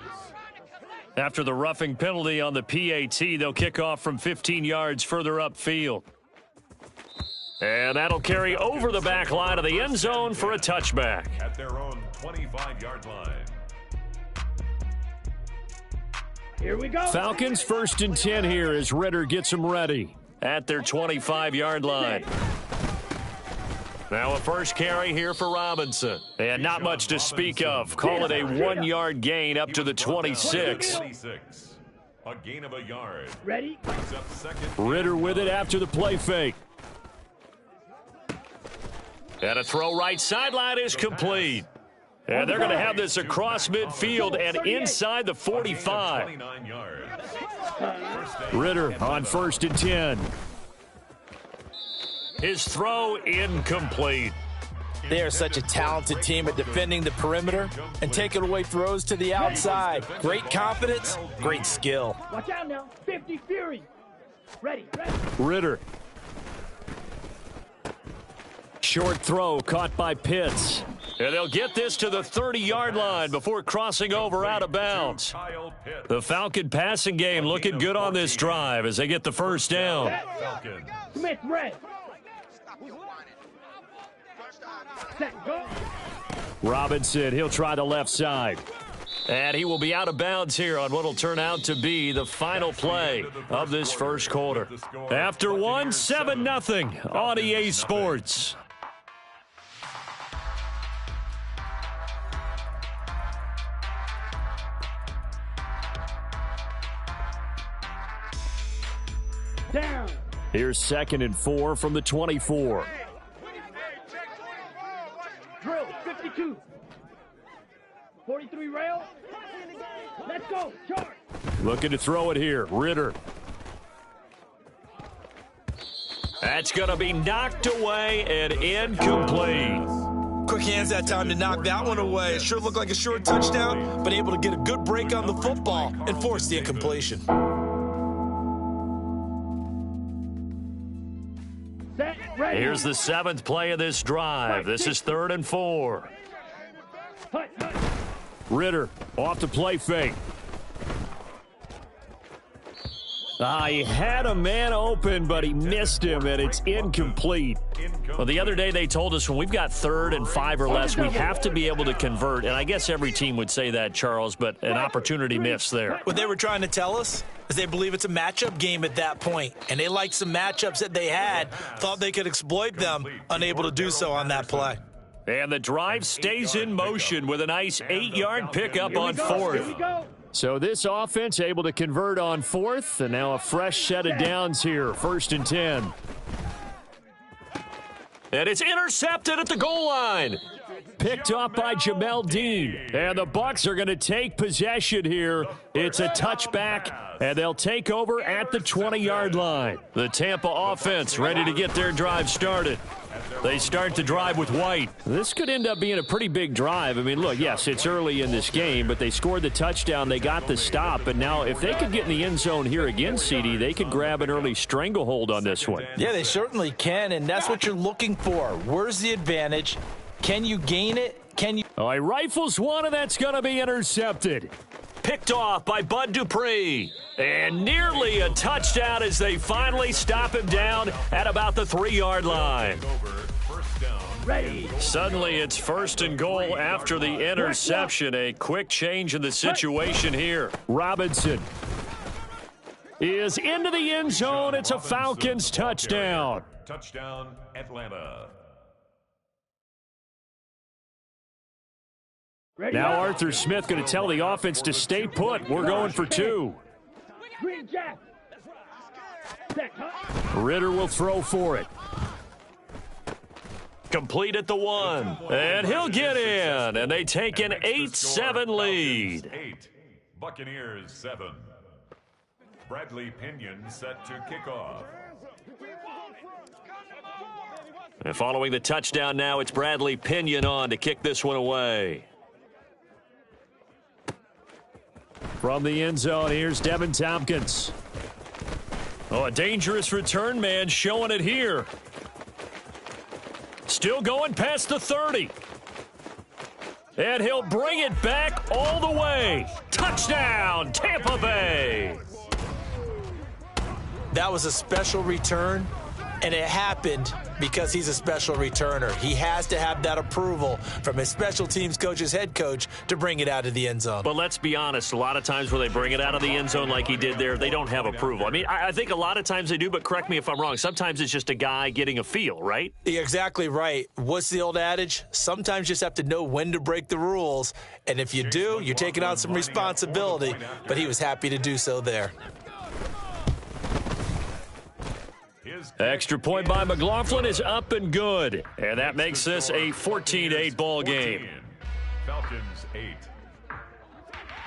Speaker 3: After the roughing penalty on the PAT, they'll kick off from 15 yards further upfield. And that'll carry over the back line of the end zone for a touchback.
Speaker 4: At their own 25-yard line.
Speaker 5: Here we go.
Speaker 3: Falcons first and 10 here as Ritter gets them ready at their 25-yard line. Now a first carry here for Robinson. And not much to speak of. Call it a 1-yard gain up to the 26.
Speaker 4: A gain of a yard.
Speaker 5: Ready?
Speaker 3: Ritter with it after the play fake. And a throw right sideline is complete. And they're going to have this across midfield and inside the 45. Ritter on first and 10. His throw incomplete.
Speaker 1: They are such a talented team at defending the perimeter and taking away throws to the outside. Great confidence, great skill.
Speaker 5: Watch out now. 50 Fury. Ready.
Speaker 3: Ritter. Short throw caught by Pitts. And they'll get this to the 30-yard line before crossing over out of bounds. The Falcon passing game looking good on this drive as they get the first down.
Speaker 5: Smith, red. Set, go.
Speaker 3: Robinson, he'll try the left side.
Speaker 2: And he will be out of bounds here on what will turn out to be the final play of this first quarter. After one, 7-0 on EA Sports.
Speaker 5: Down.
Speaker 3: Here's 2nd and 4 from the 24.
Speaker 5: Drill, 52. 43 rail. Let's go. Charge.
Speaker 3: Looking to throw it here. Ritter.
Speaker 2: That's going to be knocked away and incomplete.
Speaker 1: Quick hands that time to knock that one away. It sure looked like a short touchdown, but able to get a good break on the football and force the incompletion.
Speaker 5: Set, ready.
Speaker 2: Here's the 7th play of this drive. This is 3rd and 4.
Speaker 5: Hut, hut.
Speaker 3: Ritter off the play fake. He had a man open, but he missed him, and it's incomplete.
Speaker 2: Well, the other day they told us when we've got 3rd and 5 or less, we have to be able to convert. And I guess every team would say that, Charles, but an opportunity missed there.
Speaker 1: What they were trying to tell us is they believe it's a matchup game at that point, and they liked some matchups that they had, thought they could exploit them, unable to do so on that play.
Speaker 2: And the drive stays in motion with a nice 8-yard pickup on 4th.
Speaker 5: Here we go.
Speaker 3: So this offense able to convert on 4th, and now a fresh set of downs here, 1st and 10.
Speaker 2: And it's intercepted at the goal line.
Speaker 3: Picked off by Jamel Dean. And the Bucs are going to take possession here. It's a touchback, and they'll take over at the 20-yard line.
Speaker 2: The Tampa offense ready to get their drive started. They start the drive with White.
Speaker 3: This could end up being a pretty big drive. I mean, look, yes, it's early in this game, but they scored the touchdown. They got the stop. And now if they could get in the end zone here again, CD, they could grab an early stranglehold on this one.
Speaker 1: Yeah, they certainly can, and that's what you're looking for. Where's the advantage? Can you gain it? Can you?
Speaker 3: All right, rifles one, and that's going to be intercepted.
Speaker 2: Picked off by Bud Dupree. And nearly a touchdown as they finally stop him down at about the 3-yard line.
Speaker 5: Ready.
Speaker 2: Suddenly it's 1st and goal after the interception. A quick change in the situation here.
Speaker 3: Robinson is into the end zone. It's a Falcons touchdown.
Speaker 4: Touchdown, Atlanta.
Speaker 5: Ready.
Speaker 3: Now Arthur Smith going to tell the offense to stay put. We're going for 2.
Speaker 5: Green Jack. Set, hut.
Speaker 3: Ritter will throw for it.
Speaker 2: Complete at the 1. And he'll get in. And they take an 8-7 lead.
Speaker 4: 8. Buccaneers 7. Bradley Pinion set to kick off.
Speaker 2: And following the touchdown now, it's Bradley Pinion on to kick this one away.
Speaker 3: From the end zone, here's Devin Tompkins.
Speaker 2: Oh, a dangerous return man showing it here. Still going past the 30. And he'll bring it back all the way. Touchdown, Tampa Bay.
Speaker 1: That was a special return, and it happened because he's a special returner. He has to have that approval from his special teams coach's head coach to bring it out of the end zone.
Speaker 2: But let's be honest, a lot of times when they bring it out of the end zone like he did there, they don't have approval. I mean, I think a lot of times they do, but correct me if I'm wrong. Sometimes it's just a guy getting a feel, right?
Speaker 1: You're exactly right. What's the old adage? Sometimes you just have to know when to break the rules, and if you do, you're taking on some responsibility, but he was happy to do so there.
Speaker 2: Extra point by McLaughlin is up and good. And that makes this a 14-8 ball game.
Speaker 4: Falcons 8.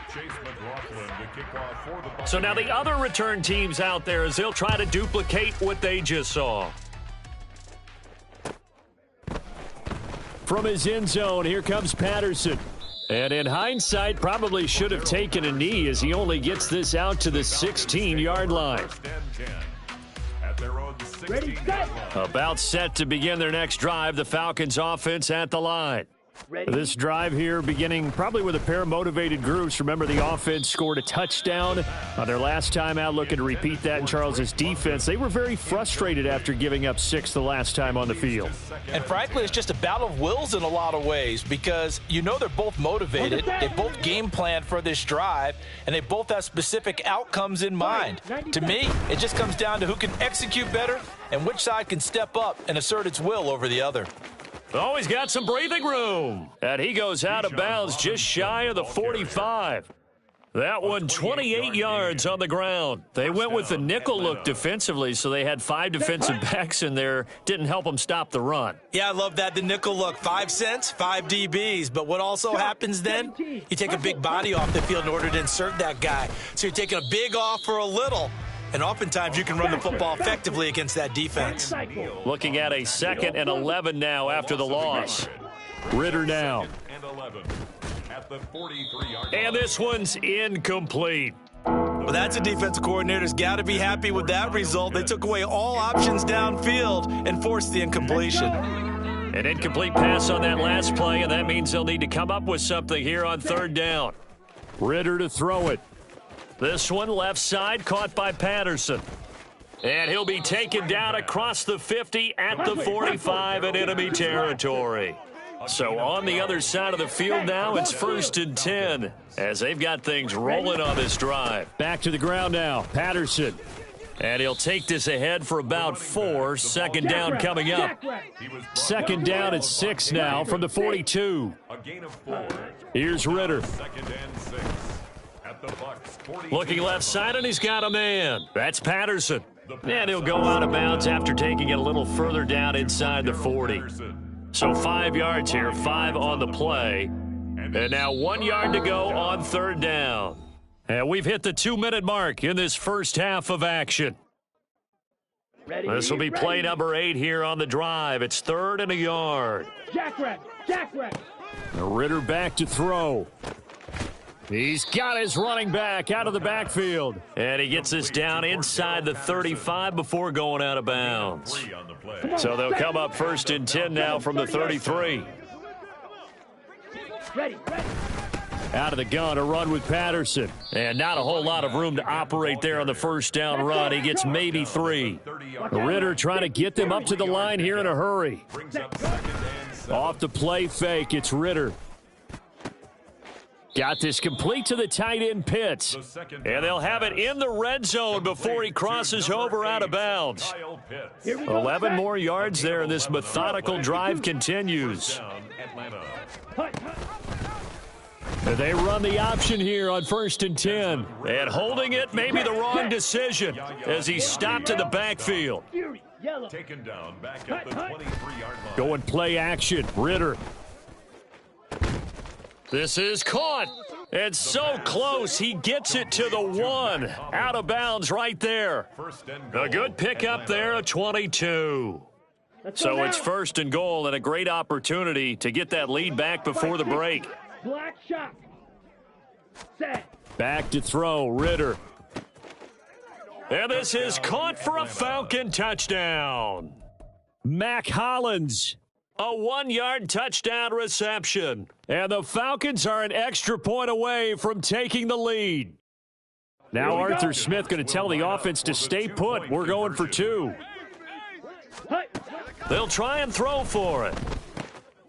Speaker 4: Chase McLaughlin to kick off for the
Speaker 2: So now the other return teams out there as they'll try to duplicate what they just saw.
Speaker 3: From his end zone, here comes Patterson. And in hindsight, probably should have taken a knee as he only gets this out to the 16-yard line.
Speaker 5: Ready, set.
Speaker 2: About set to begin their next drive, the Falcons offense at the line.
Speaker 3: This drive here beginning probably with a pair of motivated groups. Remember, the offense scored a touchdown on their last time out, looking to repeat that in Charles's defense. They were very frustrated after giving up 6 the last time on the field.
Speaker 1: And frankly, it's just a battle of wills in a lot of ways because you know they're both motivated. They both game plan for this drive, and they both have specific outcomes in mind. To me, it just comes down to who can execute better and which side can step up and assert its will over the other.
Speaker 3: Oh, he's got some breathing room. And he goes out of bounds just shy of the 45. That one 28 yards on the ground. They went with the nickel look defensively, so they had 5 defensive backs in there. Didn't help them stop the run.
Speaker 1: Yeah, I love that, the nickel look. 5 cents, 5 DBs. But what also happens then? You take a big body off the field in order to insert that guy. So you're taking a big off for a little. And oftentimes you can run the football effectively against that defense.
Speaker 3: Looking at a 2nd and 11 now after the loss. Ritter now. And this one's incomplete.
Speaker 1: Well, that's a defensive coordinator's got to be happy with that result. They took away all options downfield and forced the incompletion.
Speaker 3: An incomplete pass on that last play, and that means they'll need to come up with something here on 3rd down. Ritter to throw it. This one left side caught by Patterson. And he'll be taken down across the 50 at the 45 in enemy territory. So on the other side of the field now, it's 1st and 10 as they've got things rolling on this drive. Back to the ground now, Patterson. And he'll take this ahead for about 4. 2nd down coming up. 2nd down at 6 now from the 42. Here's Ritter. Looking left side, and he's got a man. That's Patterson. And he'll go out of bounds after taking it a little further down inside the 40. So 5 yards here, 5 on the play. And now 1 yard to go on 3rd down. And we've hit the 2-minute mark in this first half of action. This will be play number 8 here on the drive. It's 3rd and a yard. Ritter back to throw. He's got his running back out of the backfield. And he gets this down inside the 35 before going out of bounds. So they'll come up 1st and 10 now from the 33. Out of the gun, a run with Patterson. And not a whole lot of room to operate there on the 1st down run. He gets maybe 3. Ritter trying to get them up to the line here in a hurry. Off the play fake, it's Ritter. Got this complete to the tight end Pitts. And they'll have it in the red zone before he crosses over out of bounds. 11 more yards there, and this methodical drive continues. And they run the option here on 1st and 10. And holding it may be the wrong decision as he stopped in the backfield.
Speaker 4: Taken down back at the 23-yard line.
Speaker 3: Going play action, Ritter. This is caught. And so close, he gets it to the 1. Out of bounds right there. A good pickup there, a 22. So it's 1st and goal and a great opportunity to get that lead back before the break.
Speaker 5: Black shot. Set.
Speaker 3: Back to throw, Ritter. And this is caught for a Falcon touchdown. Mac Hollins. A 1-yard touchdown reception. And the Falcons are an extra point away from taking the lead. Now Arthur Smith going to tell the offense to stay put. We're going for 2. They'll try and throw for it.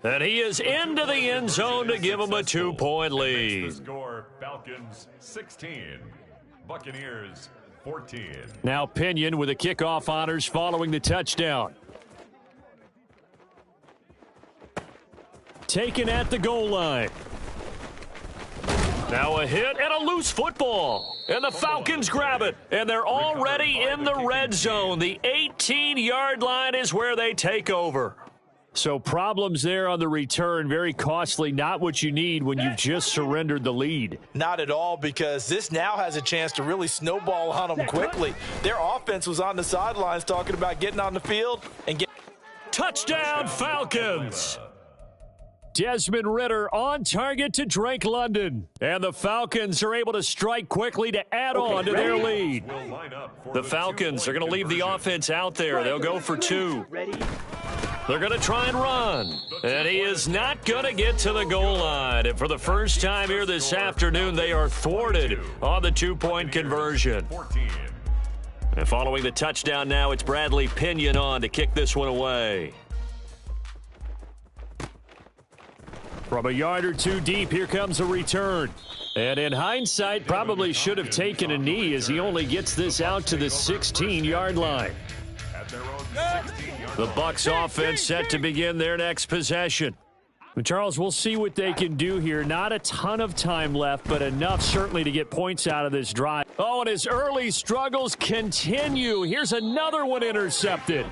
Speaker 3: And he is into the end zone to give them a 2-point lead.
Speaker 4: Score, Falcons 16, Buccaneers 14.
Speaker 3: Now Pinion with the kickoff honors following the touchdown. Taken at the goal line. Now a hit and a loose football. And the Falcons grab it. And they're already in the red zone. The 18-yard line is where they take over. So problems there on the return, very costly, not what you need when you've just surrendered the lead.
Speaker 1: Not at all, because this now has a chance to really snowball on them quickly. Their offense was on the sidelines talking about getting on the field and getting...
Speaker 3: Touchdown, Falcons! Desmond Ritter on target to Drake London. And the Falcons are able to strike quickly to add on to their lead. The Falcons are going to leave the offense out there. They'll go for 2.
Speaker 2: They're going to try and run. And he is not going to get to the goal line. And for the first time here this afternoon, they are thwarted on the two-point conversion. And following the touchdown now, it's Bradley Pinion on to kick this one away.
Speaker 3: From a yard or two deep, here comes a return. And in hindsight, probably should have taken a knee as he only gets this out to the 16-yard line. The Bucs offense set to begin their next possession. But Charles, we'll see what they can do here. Not a ton of time left, but enough certainly to get points out of this drive. Oh, and his early struggles continue. Here's another one intercepted.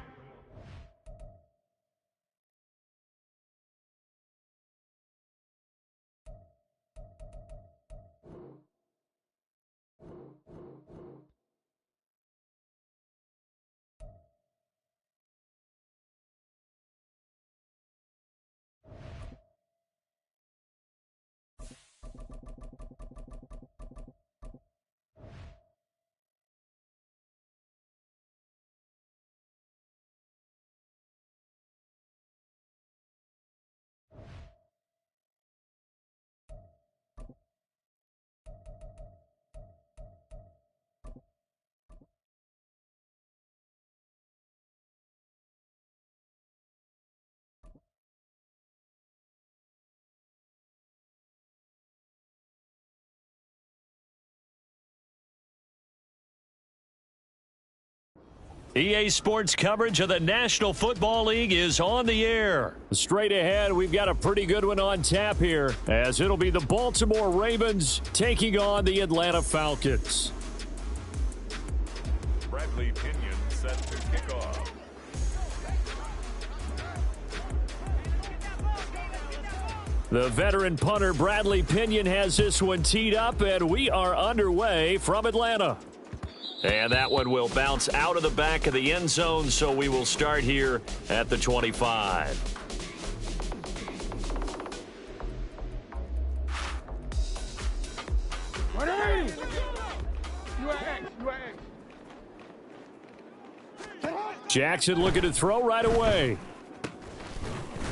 Speaker 3: EA Sports coverage of the National Football League is on the air. Straight ahead, we've got a pretty good one on tap here, as it'll be the Baltimore Ravens taking on the Atlanta Falcons.
Speaker 4: Bradley Pinion set to kick off.
Speaker 3: The veteran punter Bradley Pinion has this one teed up, and we are underway from Atlanta.
Speaker 2: And that one will bounce out of the back of the end zone, so we will start here at the 25.
Speaker 3: Jackson looking to throw right away.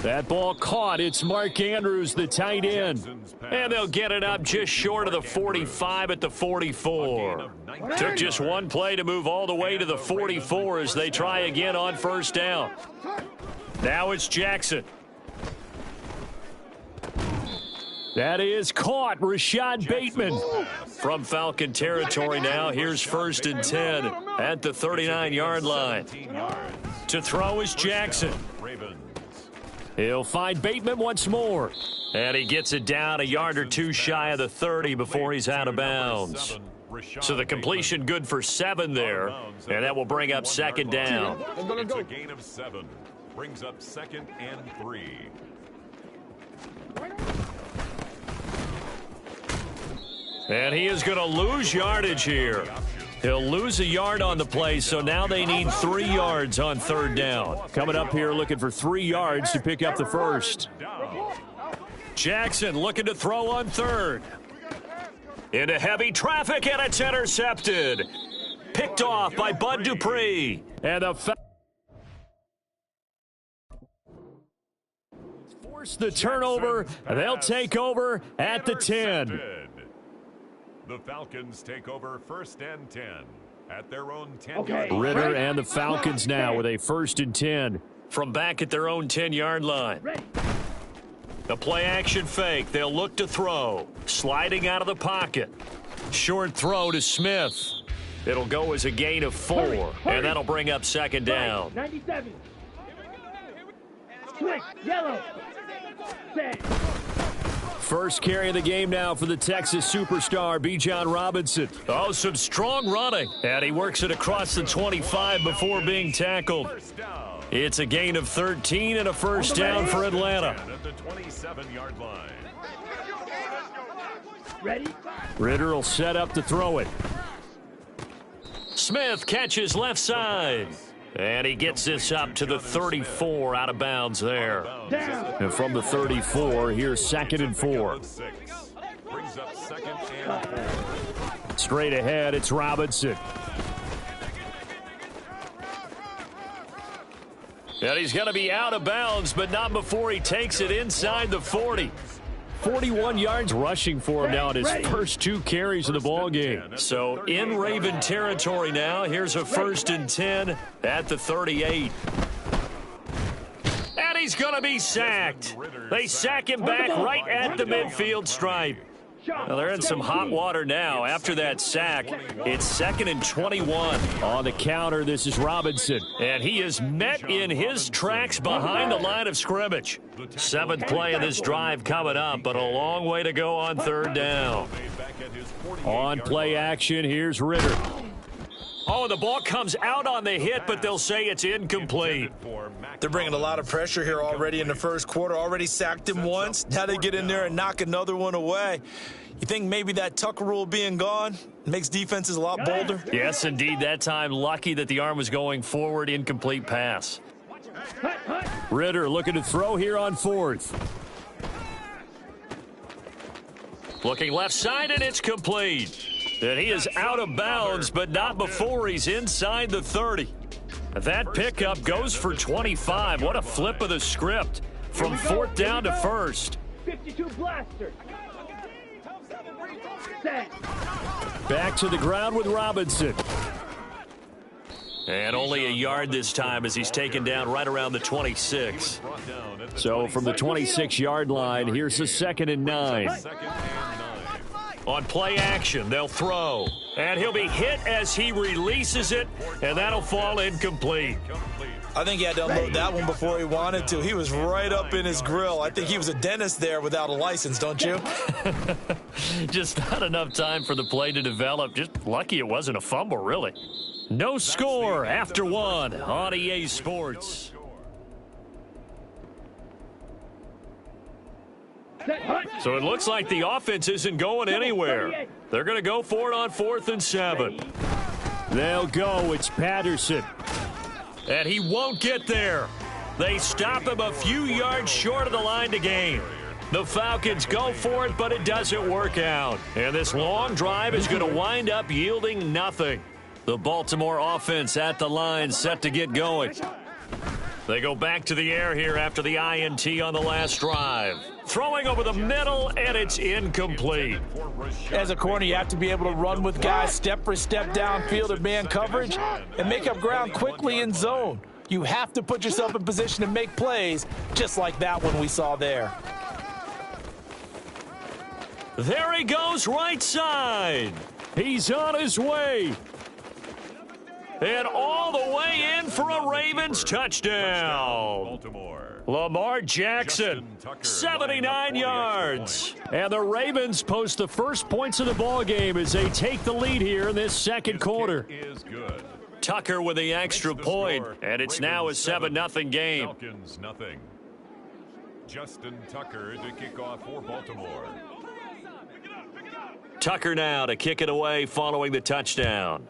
Speaker 3: That ball caught. It's Mark Andrews, the tight end.
Speaker 2: And they'll get it up just short of the 45 at the 44. Took just one play to move all the way to the 44 as they try again on first down. Now it's Jackson.
Speaker 3: That is caught. Rashad Bateman.
Speaker 2: From Falcon territory now, here's 1st and 10 at the 39-yard line. To throw is Jackson. He'll find Bateman once more. And he gets it down a yard or two shy of the 30 before he's out of bounds. So the completion good for 7 there. And that will bring up 2nd down.
Speaker 4: It's a gain of 7. Brings up 2nd and 3.
Speaker 2: And he is going to lose yardage here. He'll lose a yard on the play, so now they need 3 yards on 3rd down.
Speaker 3: Coming up here looking for 3 yards to pick up the first.
Speaker 2: Jackson looking to throw on 3rd. Into heavy traffic, and it's intercepted. Picked off by Bud Dupree.
Speaker 3: And force the turnover. They'll take over at the 10.
Speaker 4: The Falcons take over 1st and 10 at their own 10-yard
Speaker 3: line. Ritter and the Falcons now with a 1st and 10.
Speaker 2: From back at their own 10-yard line. The play action fake. They'll look to throw. Sliding out of the pocket. Short throw to Smith. It'll go as a gain of 4. And that'll bring up 2nd down.
Speaker 5: 97. Switch. Yellow. Set.
Speaker 3: First carry of the game now for the Texas superstar, Bijan Robinson.
Speaker 2: Oh, some strong running. And he works it across the 25 before being tackled. It's a gain of 13 and a 1st down for Atlanta.
Speaker 4: At the 27-yard line.
Speaker 5: Ready?
Speaker 3: Ritter will set up to throw it.
Speaker 2: Smith catches left side. And he gets this up to the 34 out of bounds there.
Speaker 3: And from the 34, here's 2nd and 4.
Speaker 4: Brings up 2nd and 4.
Speaker 3: Straight ahead, it's Robinson. And he's going to be out of bounds, but not before he takes it inside the 40. 41 yards rushing for him now in his first 2 carries of the ball game. So in Raven territory now. Here's a 1st and 10 at the 38. And he's going to be sacked. They sack him back right at the midfield stripe. Well, they're in some hot water now. After that sack, it's 2nd and 21. On the counter, this is Robinson. And he is met in his tracks behind the line of scrimmage. 7th play of this drive coming up, but a long way to go on 3rd down. On play action, here's Ritter. Oh, the ball comes out on the hit, but they'll say it's incomplete.
Speaker 1: They're bringing a lot of pressure here already in the first quarter. Already sacked him once. Now they get in there and knock another one away. You think maybe that Tucker rule being gone makes defenses a lot bolder?
Speaker 3: Yes, indeed. That time, lucky that the arm was going forward. Incomplete pass. Ritter looking to throw here on 4th. Looking left side, and it's complete. And he is out of bounds, but not before he's inside the 30. That pickup goes for 25. What a flip of the script from 4th down to 1st.
Speaker 5: 52 blaster. Set.
Speaker 3: Back to the ground with Robinson. And only a yard this time as he's taken down right around the 26. So from the 26-yard line, here's a 2nd and 9. On play action, they'll throw. And he'll be hit as he releases it, and that'll fall incomplete.
Speaker 1: I think he had to unload that one before he wanted to. He was right up in his grill. I think he was a dentist there without a license, don't you?
Speaker 3: Just not enough time for the play to develop. Just lucky it wasn't a fumble, really. No score after 1 on EA Sports. So it looks like the offense isn't going anywhere. They're going to go for it on 4th and 7. They'll go. It's Patterson. And he won't get there. They stop him a few yards short of the line to gain. The Falcons go for it, but it doesn't work out. And this long drive is going to wind up yielding nothing. The Baltimore offense at the line set to get going. They go back to the air here after the INT on the last drive. Throwing over the middle, and it's incomplete.
Speaker 1: As a corner, you have to be able to run with guys step for step downfield in man coverage and make up ground quickly in zone. You have to put yourself in position to make plays, just like that one we saw there.
Speaker 3: There he goes, right side. He's on his way. And all the way in for a Ravens touchdown. Lamar Jackson, 79 yards. And the Ravens post the first points of the ball game as they take the lead here in this second quarter. Tucker with the extra point, and it's now a 7-0 game.
Speaker 4: Falcons nothing. Justin Tucker to kick off for Baltimore.
Speaker 3: Tucker now to kick it away following the touchdown.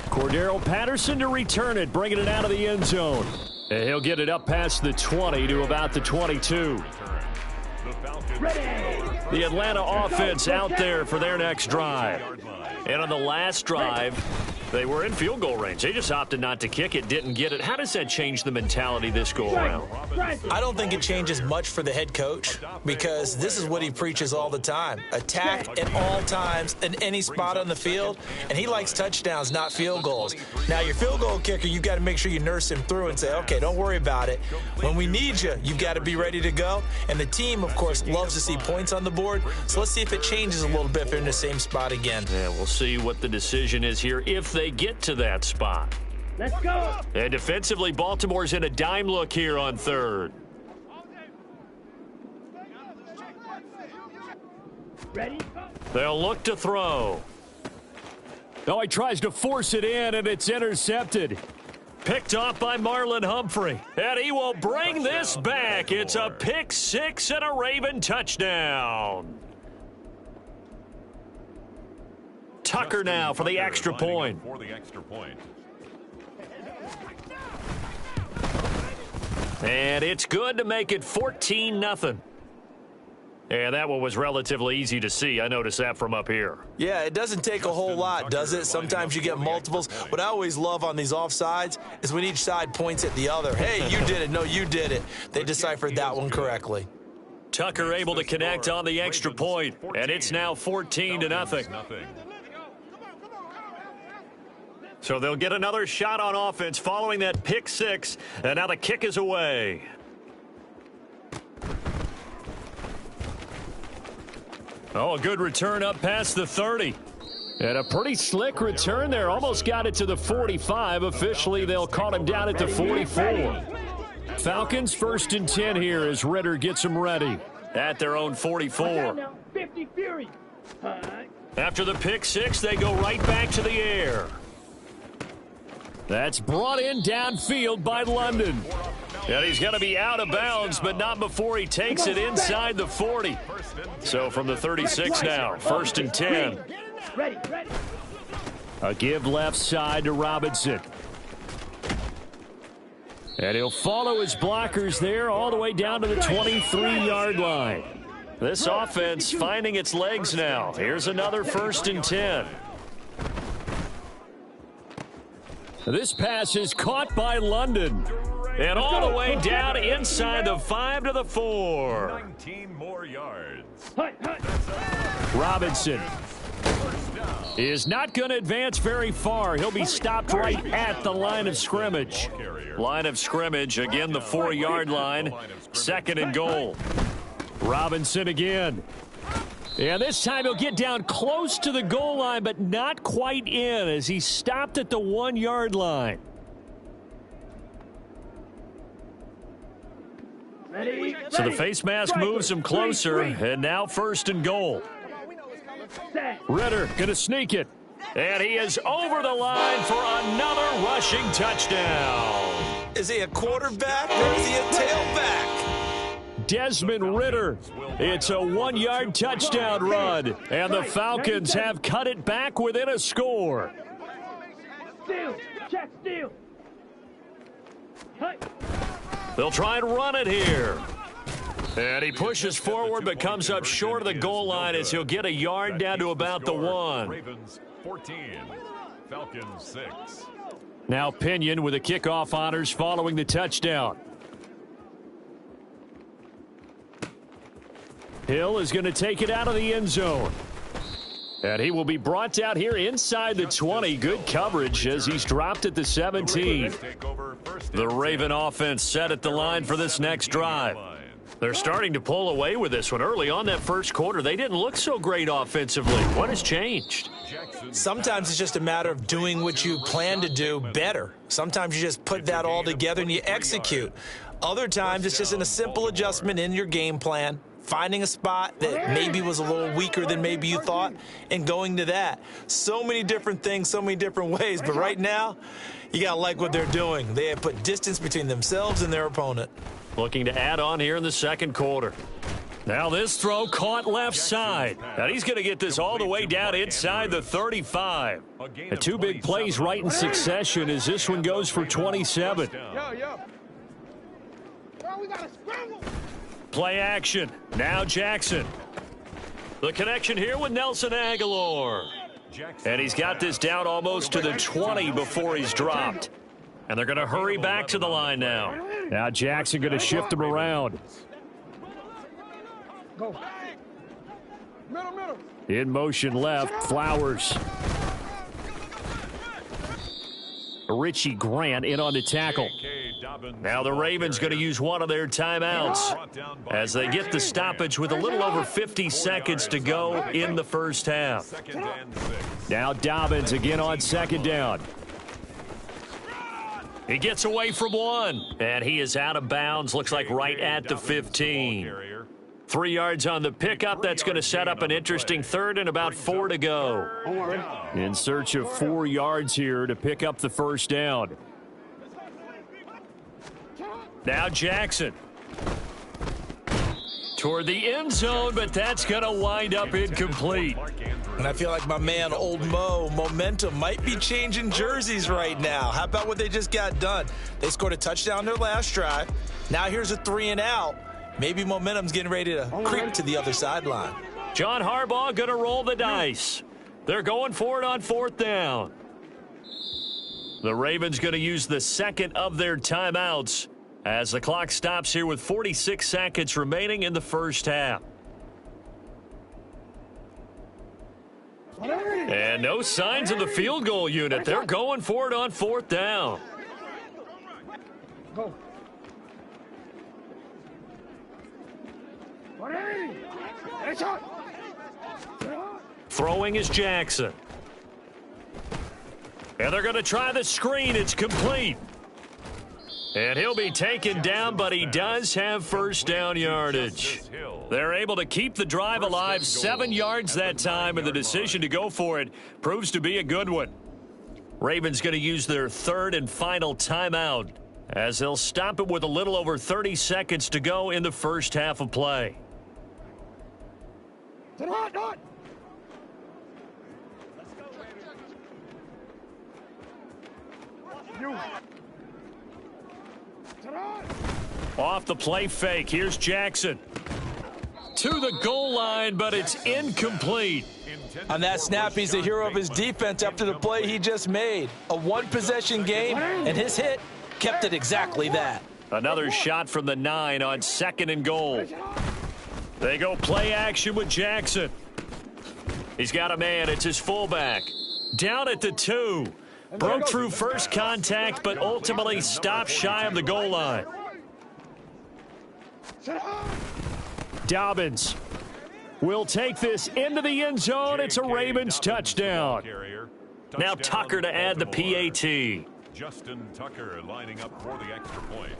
Speaker 3: Cordero Patterson to return it, bringing it out of the end zone. And he'll get it up past the 20 to about the 22. The Atlanta offense out there for their next drive. And on the last drive, they were in field goal range. They just opted not to kick it, didn't get it. How does that change the mentality this go around?
Speaker 1: I don't think it changes much for the head coach because this is what he preaches all the time. Attack at all times in any spot on the field, and he likes touchdowns, not field goals. Now, your field goal kicker, you've got to make sure you nurse him through and say, okay, don't worry about it. When we need you, you've got to be ready to go. And the team, of course, loves to see points on the board. So let's see if it changes a little bit if they're in the same spot again.
Speaker 3: Yeah, we'll see what the decision is here if they get to that spot.
Speaker 5: Let's go.
Speaker 3: And defensively, Baltimore's in a dime look here on 3rd.
Speaker 5: Ready?
Speaker 3: They'll look to throw. Oh, he tries to force it in, and it's intercepted. Picked off by Marlon Humphrey. And he will bring this back. It's a pick six and a Raven touchdown. Tucker now for the extra point. And it's good to make it 14-0.
Speaker 2: And that one was relatively easy to see. I noticed that from up here.
Speaker 1: Yeah, it doesn't take a whole lot, does it? Sometimes you get multiples. What I always love on these offsides is when each side points at the other. Hey, you did it. No, you did it. They deciphered that one correctly.
Speaker 2: Tucker able to connect on the extra point, and it's now 14-0. So they'll get another shot on offense following that pick six, and now the kick is away. Oh, a good return up past the 30.
Speaker 3: And a pretty slick return there. Almost got it to the 45. Officially, they'll call him down at the 44. Falcons 1st and 10 here as Ritter gets them ready.
Speaker 2: At their own 44.
Speaker 5: 50 Fury.
Speaker 2: After the pick six, they go right back to the air.
Speaker 3: That's brought in downfield by London.
Speaker 2: And he's going to be out of bounds, but not before he takes it inside the 40. So from the 36 now, 1st and 10.
Speaker 5: Ready.
Speaker 3: A give left side to Robinson. And he'll follow his blockers there all the way down to the 23-yard line.
Speaker 2: This offense finding its legs now. Here's another 1st and 10.
Speaker 3: This pass is caught by London.
Speaker 2: And all the way down inside the 5 to the 4.
Speaker 4: 19 more yards.
Speaker 3: Robinson is not going to advance very far. He'll be stopped right at the line of scrimmage.
Speaker 2: Line of scrimmage, again the 4-yard line. 2nd and goal.
Speaker 3: Robinson again. And this time he'll get down close to the goal line, but not quite in as he stopped at the 1-yard line.
Speaker 2: So the face mask moves him closer, and now 1st and goal.
Speaker 3: Ritter going to sneak it.
Speaker 2: And he is over the line for another rushing touchdown.
Speaker 1: Is he a quarterback or is he a tailback?
Speaker 3: Desmond Ritter. It's a 1-yard touchdown run, and the Falcons have cut it back within a score.
Speaker 5: Steal. Check steal.
Speaker 2: They'll try and run it here. And he pushes forward but comes up short of the goal line as he'll get a yard down to about the 1.
Speaker 4: Ravens 14, Falcons 6.
Speaker 3: Now Pinion with the kickoff honors following the touchdown. Hill is going to take it out of the end zone. And he will be brought down here inside the 20. Good coverage as he's dropped at the 17.
Speaker 2: The Raven offense set at the line for this next drive. They're starting to pull away with this one. Early on that first quarter, they didn't look so great offensively. What has changed?
Speaker 1: Sometimes it's just a matter of doing what you plan to do better. Sometimes you just put that all together and you execute. Other times it's just a simple adjustment in your game plan, finding a spot that maybe was a little weaker than maybe you thought, and going to that. So many different things, so many different ways, but right now, you got to like what they're doing. They have put distance between themselves and their opponent.
Speaker 2: Looking to add on here in the second quarter. Now this throw caught left side. And he's going to get this all the way down inside the 35.
Speaker 3: The 2 big plays right in succession as this one goes for 27.
Speaker 2: Play action. Now Jackson. The connection here with Nelson Aguilar. And he's got this down almost to the 20 before he's dropped. And they're going to hurry back to the line now.
Speaker 3: Now Jackson going to shift him around. In motion left, Flowers. Richie Grant in on the tackle.
Speaker 2: Now the Ravens going to use one of their timeouts as they get the stoppage with a little over 50 seconds to go in the first half.
Speaker 3: Now Dobbins again on 2nd down.
Speaker 2: He gets away from one, and he is out of bounds, looks like right at the 15. 3 yards on the pickup. That's going to set up an interesting 3rd and about 4 to go.
Speaker 3: In search of 4 yards here to pick up the first down.
Speaker 2: Now Jackson. Toward the end zone, but that's going to wind up incomplete.
Speaker 1: And I feel like my man, Old Mo, momentum might be changing jerseys right now. How about what they just got done? They scored a touchdown their last drive. Now here's a 3 and out. Maybe momentum's getting ready to creep to the other sideline.
Speaker 3: John Harbaugh going to roll the dice. They're going for it on 4th down. The Ravens going to use the second of their timeouts as the clock stops here with 46 seconds remaining in the first half. And no signs of the field goal unit. They're going for it on 4th down.
Speaker 5: Go.
Speaker 3: Throwing is Jackson. And they're going to try the screen. It's complete. And he'll be taken down, but he does have first down yardage. They're able to keep the drive alive, 7 yards that time, and the decision to go for it proves to be a good one. Ravens going to use their third and final timeout as they'll stop it with a little over 30 seconds to go in the first half of play. Off the play fake. Here's Jackson. To the goal line, but it's incomplete.
Speaker 1: On that snap, he's the hero of his defense after the play he just made. A one-possession game, and his hit kept it exactly that.
Speaker 3: Another shot from the 9 on 2nd and goal. They go play action with Jackson. He's got a man. It's his fullback. Down at the 2. Broke through first contact, but ultimately stopped shy of the goal line. Dobbins will take this into the end zone. It's a Ravens touchdown. Now Tucker to add the PAT.
Speaker 4: Justin Tucker lining up for the extra point.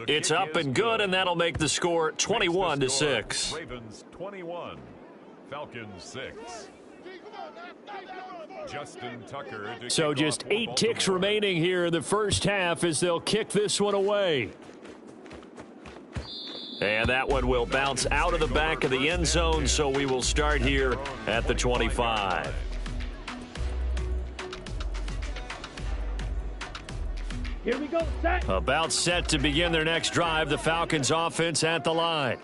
Speaker 3: It's up and good, and that'll make the score 21-6.
Speaker 4: Ravens 21, Falcons 6. Justin Tucker.
Speaker 3: So just 8 ticks remaining here in the first half as they'll kick this one away. And that one will bounce out of the back of the end zone, so we will start here at the 25.
Speaker 5: Here we go, set.
Speaker 3: About set to begin their next drive, the Falcons offense at the line.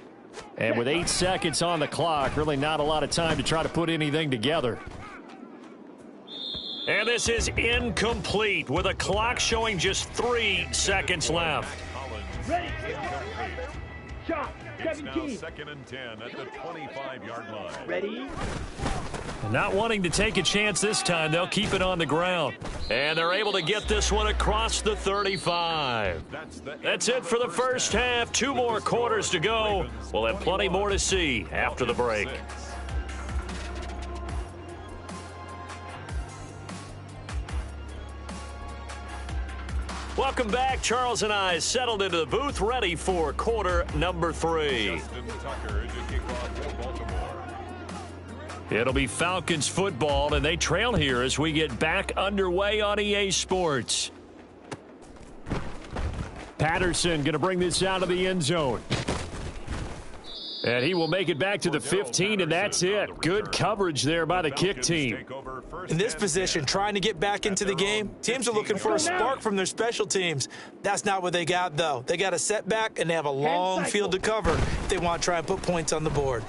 Speaker 3: And with 8 seconds on the clock, really not a lot of time to try to put anything together. And this is incomplete with a clock showing just 3 seconds left.
Speaker 5: Ready. Shot.
Speaker 4: It's now
Speaker 5: 17.
Speaker 4: 2nd and 10 at the 25-yard line.
Speaker 5: Ready.
Speaker 3: Not wanting to take a chance this time, they'll keep it on the ground. And they're able to get this one across the 35. That's it for the first half. 2 more quarters to go. We'll have plenty more to see after the break. Welcome back. Charles and I settled into the booth, ready for quarter number 3.
Speaker 4: Justin Tucker to kick off for Baltimore.
Speaker 3: It'll be Falcons football, and they trail here as we get back underway on EA Sports. Patterson going to bring this out of the end zone. And he will make it back to the 15, and that's it. Good coverage there by the kick team.
Speaker 1: In this position, trying to get back into the game, teams are looking for a spark from their special teams. That's not what they got, though. They got a setback, and they have a long field to cover if they want to try and put points on the board.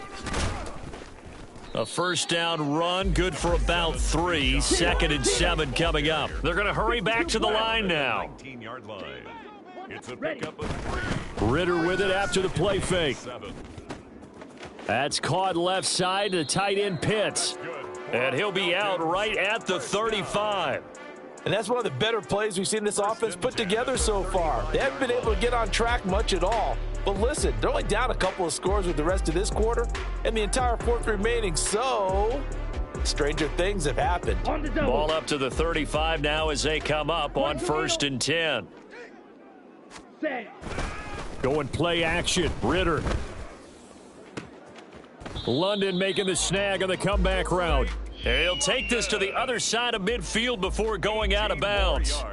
Speaker 3: A first down run, good for about 3. 2nd and 7 coming up. They're going to hurry back to the line now.
Speaker 4: 19-yard line. It's a pickup of 3.
Speaker 3: Ritter with it after the play fake.
Speaker 4: 7.
Speaker 3: That's caught left side to tight end Pitts. And he'll be out right at the 35.
Speaker 1: And that's one of the better plays we've seen this offense put together so far. They haven't been able to get on track much at all. But listen, they're only down a couple of scores with the rest of this quarter and the entire fourth remaining, so stranger things have happened.
Speaker 3: Ball up to the 35 now as they come up on 1st and 10. Going play action, Ritter. London making the snag on the comeback route. He'll take this to the other side of midfield before going out of bounds.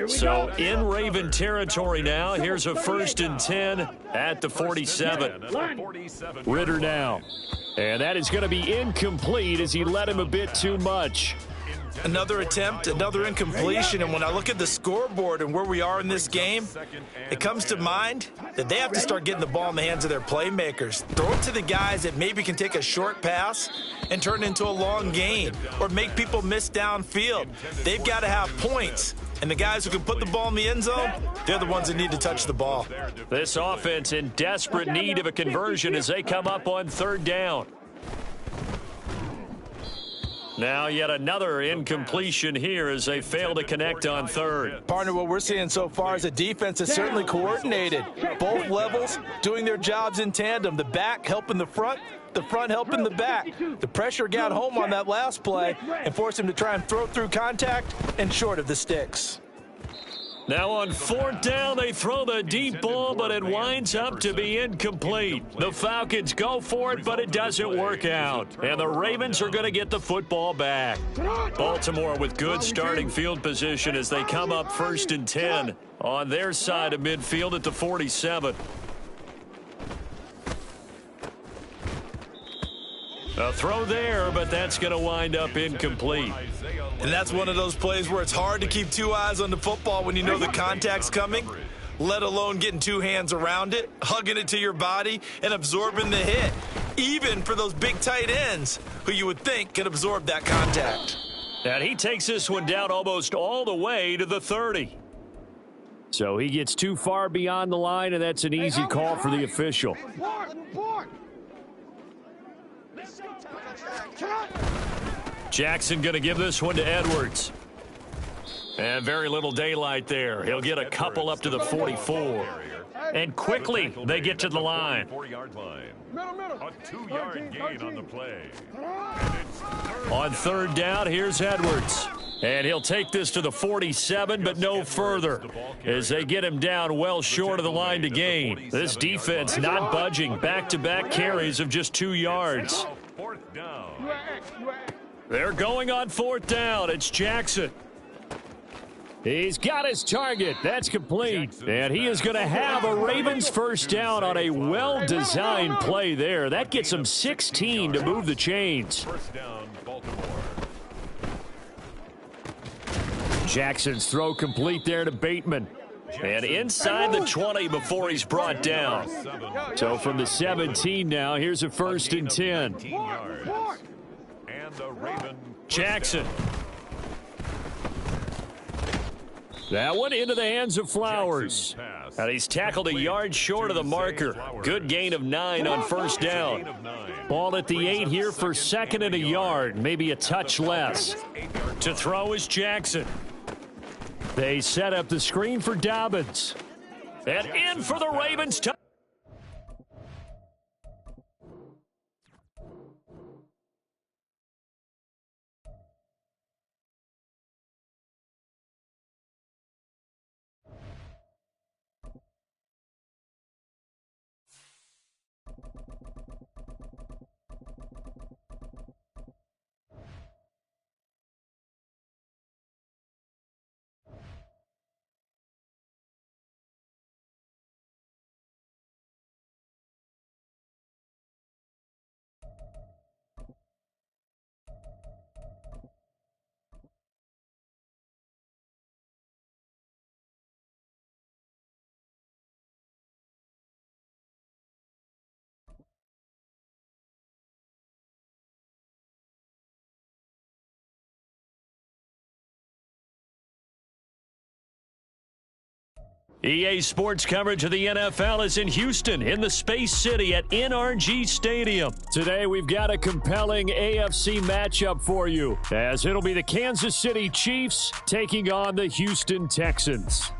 Speaker 3: So in Raven territory now. Here's a 1st and 10 at the 47. Ritter now. And that is going to be incomplete as he led him a bit too much.
Speaker 1: Another attempt, another incompletion, and when I look at the scoreboard and where we are in this game, it comes to mind that they have to start getting the ball in the hands of their playmakers. Throw it to the guys that maybe can take a short pass and turn it into a long gain or make people miss downfield. They've got to have points, and the guys who can put the ball in the end zone, they're the ones that need to touch the ball.
Speaker 3: This offense in desperate need of a conversion as they come up on third down. Now yet another incompletion here as they fail to connect on third.
Speaker 1: Partner, what we're seeing so far is a defense that's certainly coordinated. Both levels doing their jobs in tandem. The back helping the front helping the back. The pressure got home on that last play and forced him to try and throw through contact and short of the sticks.
Speaker 3: Now on fourth down, they throw the deep ball, but it winds up to be incomplete. The Falcons go for it, but it doesn't work out. And the Ravens are going to get the football back. Baltimore with good starting field position as they come up 1st and 10 on their side of midfield at the 47. A throw there, but that's going to wind up incomplete.
Speaker 1: And that's one of those plays where it's hard to keep two eyes on the football when you know the contact's coming, let alone getting two hands around it, hugging it to your body, and absorbing the hit, even for those big tight ends who you would think can absorb that contact.
Speaker 3: And he takes this one down almost all the way to the 30. So he gets too far beyond the line, and that's an easy call for the official. Jackson going to give this one to Edwards. And very little daylight there. He'll get a couple up to the 44. And quickly, they get to the line.
Speaker 4: A 2-yard gain on the play.
Speaker 3: On third down, here's Edwards. And he'll take this to the 47, but no further, as they get him down well short of the line to gain. This defense not budging. Back-to-back carries of just 2 yards.
Speaker 4: Fourth down.
Speaker 3: They're going on fourth down. It's Jackson. He's got his target. That's complete. And he is going to have a Ravens first down on a well-designed play there. That gets him 16 to move the chains.
Speaker 4: First down, Baltimore.
Speaker 3: Jackson's throw complete there to Bateman. And inside the 20 before he's brought down. So from the 17 now, here's a 1st and 10.
Speaker 4: And the Raven
Speaker 3: Jackson. That one into the hands of Flowers. And he's tackled a yard short of the marker. Good gain of 9 on first down. Ball at the 8 here for 2nd and a yard, maybe a touch less. To throw is Jackson. They set up the screen for Dobbins. And in for the Ravens. EA Sports coverage of the NFL is in Houston, in the Space City at NRG Stadium. Today, we've got a compelling AFC matchup for you, as it'll be the Kansas City Chiefs taking on the Houston Texans.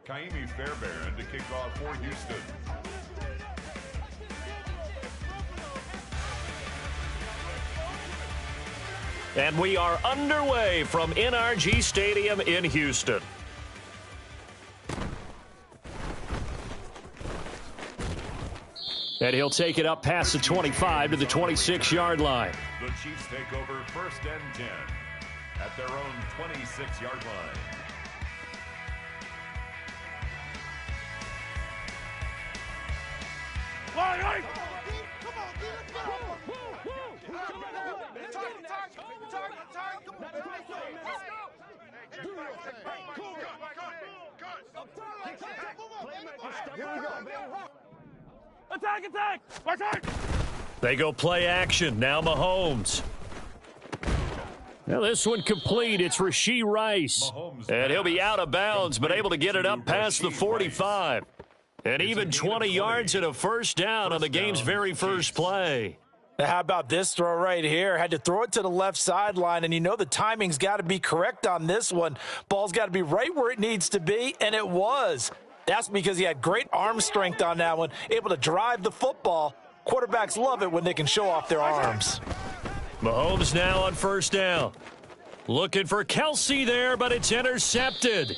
Speaker 4: Kaimi Fairbairn to kick off for Houston.
Speaker 3: And we are underway from NRG Stadium in Houston. And he'll take it up past the 25 to the 26-yard line.
Speaker 4: The Chiefs take over 1st and 10 at their own 26-yard line.
Speaker 5: Attack!
Speaker 3: They go play action. Now Mahomes. Now this one complete. It's Rashee Rice. And he'll be out of bounds, but able to get it up past the 45. And even 20 yards and a first down on the game's very first play.
Speaker 1: Now, how about this throw right here? Had to throw it to the left sideline, and you know the timing's got to be correct on this one. Ball's got to be right where it needs to be, and it was. That's because he had great arm strength on that one, able to drive the football. Quarterbacks love it when they can show off their arms.
Speaker 3: Mahomes now on first down. Looking for Kelsey there, but it's intercepted.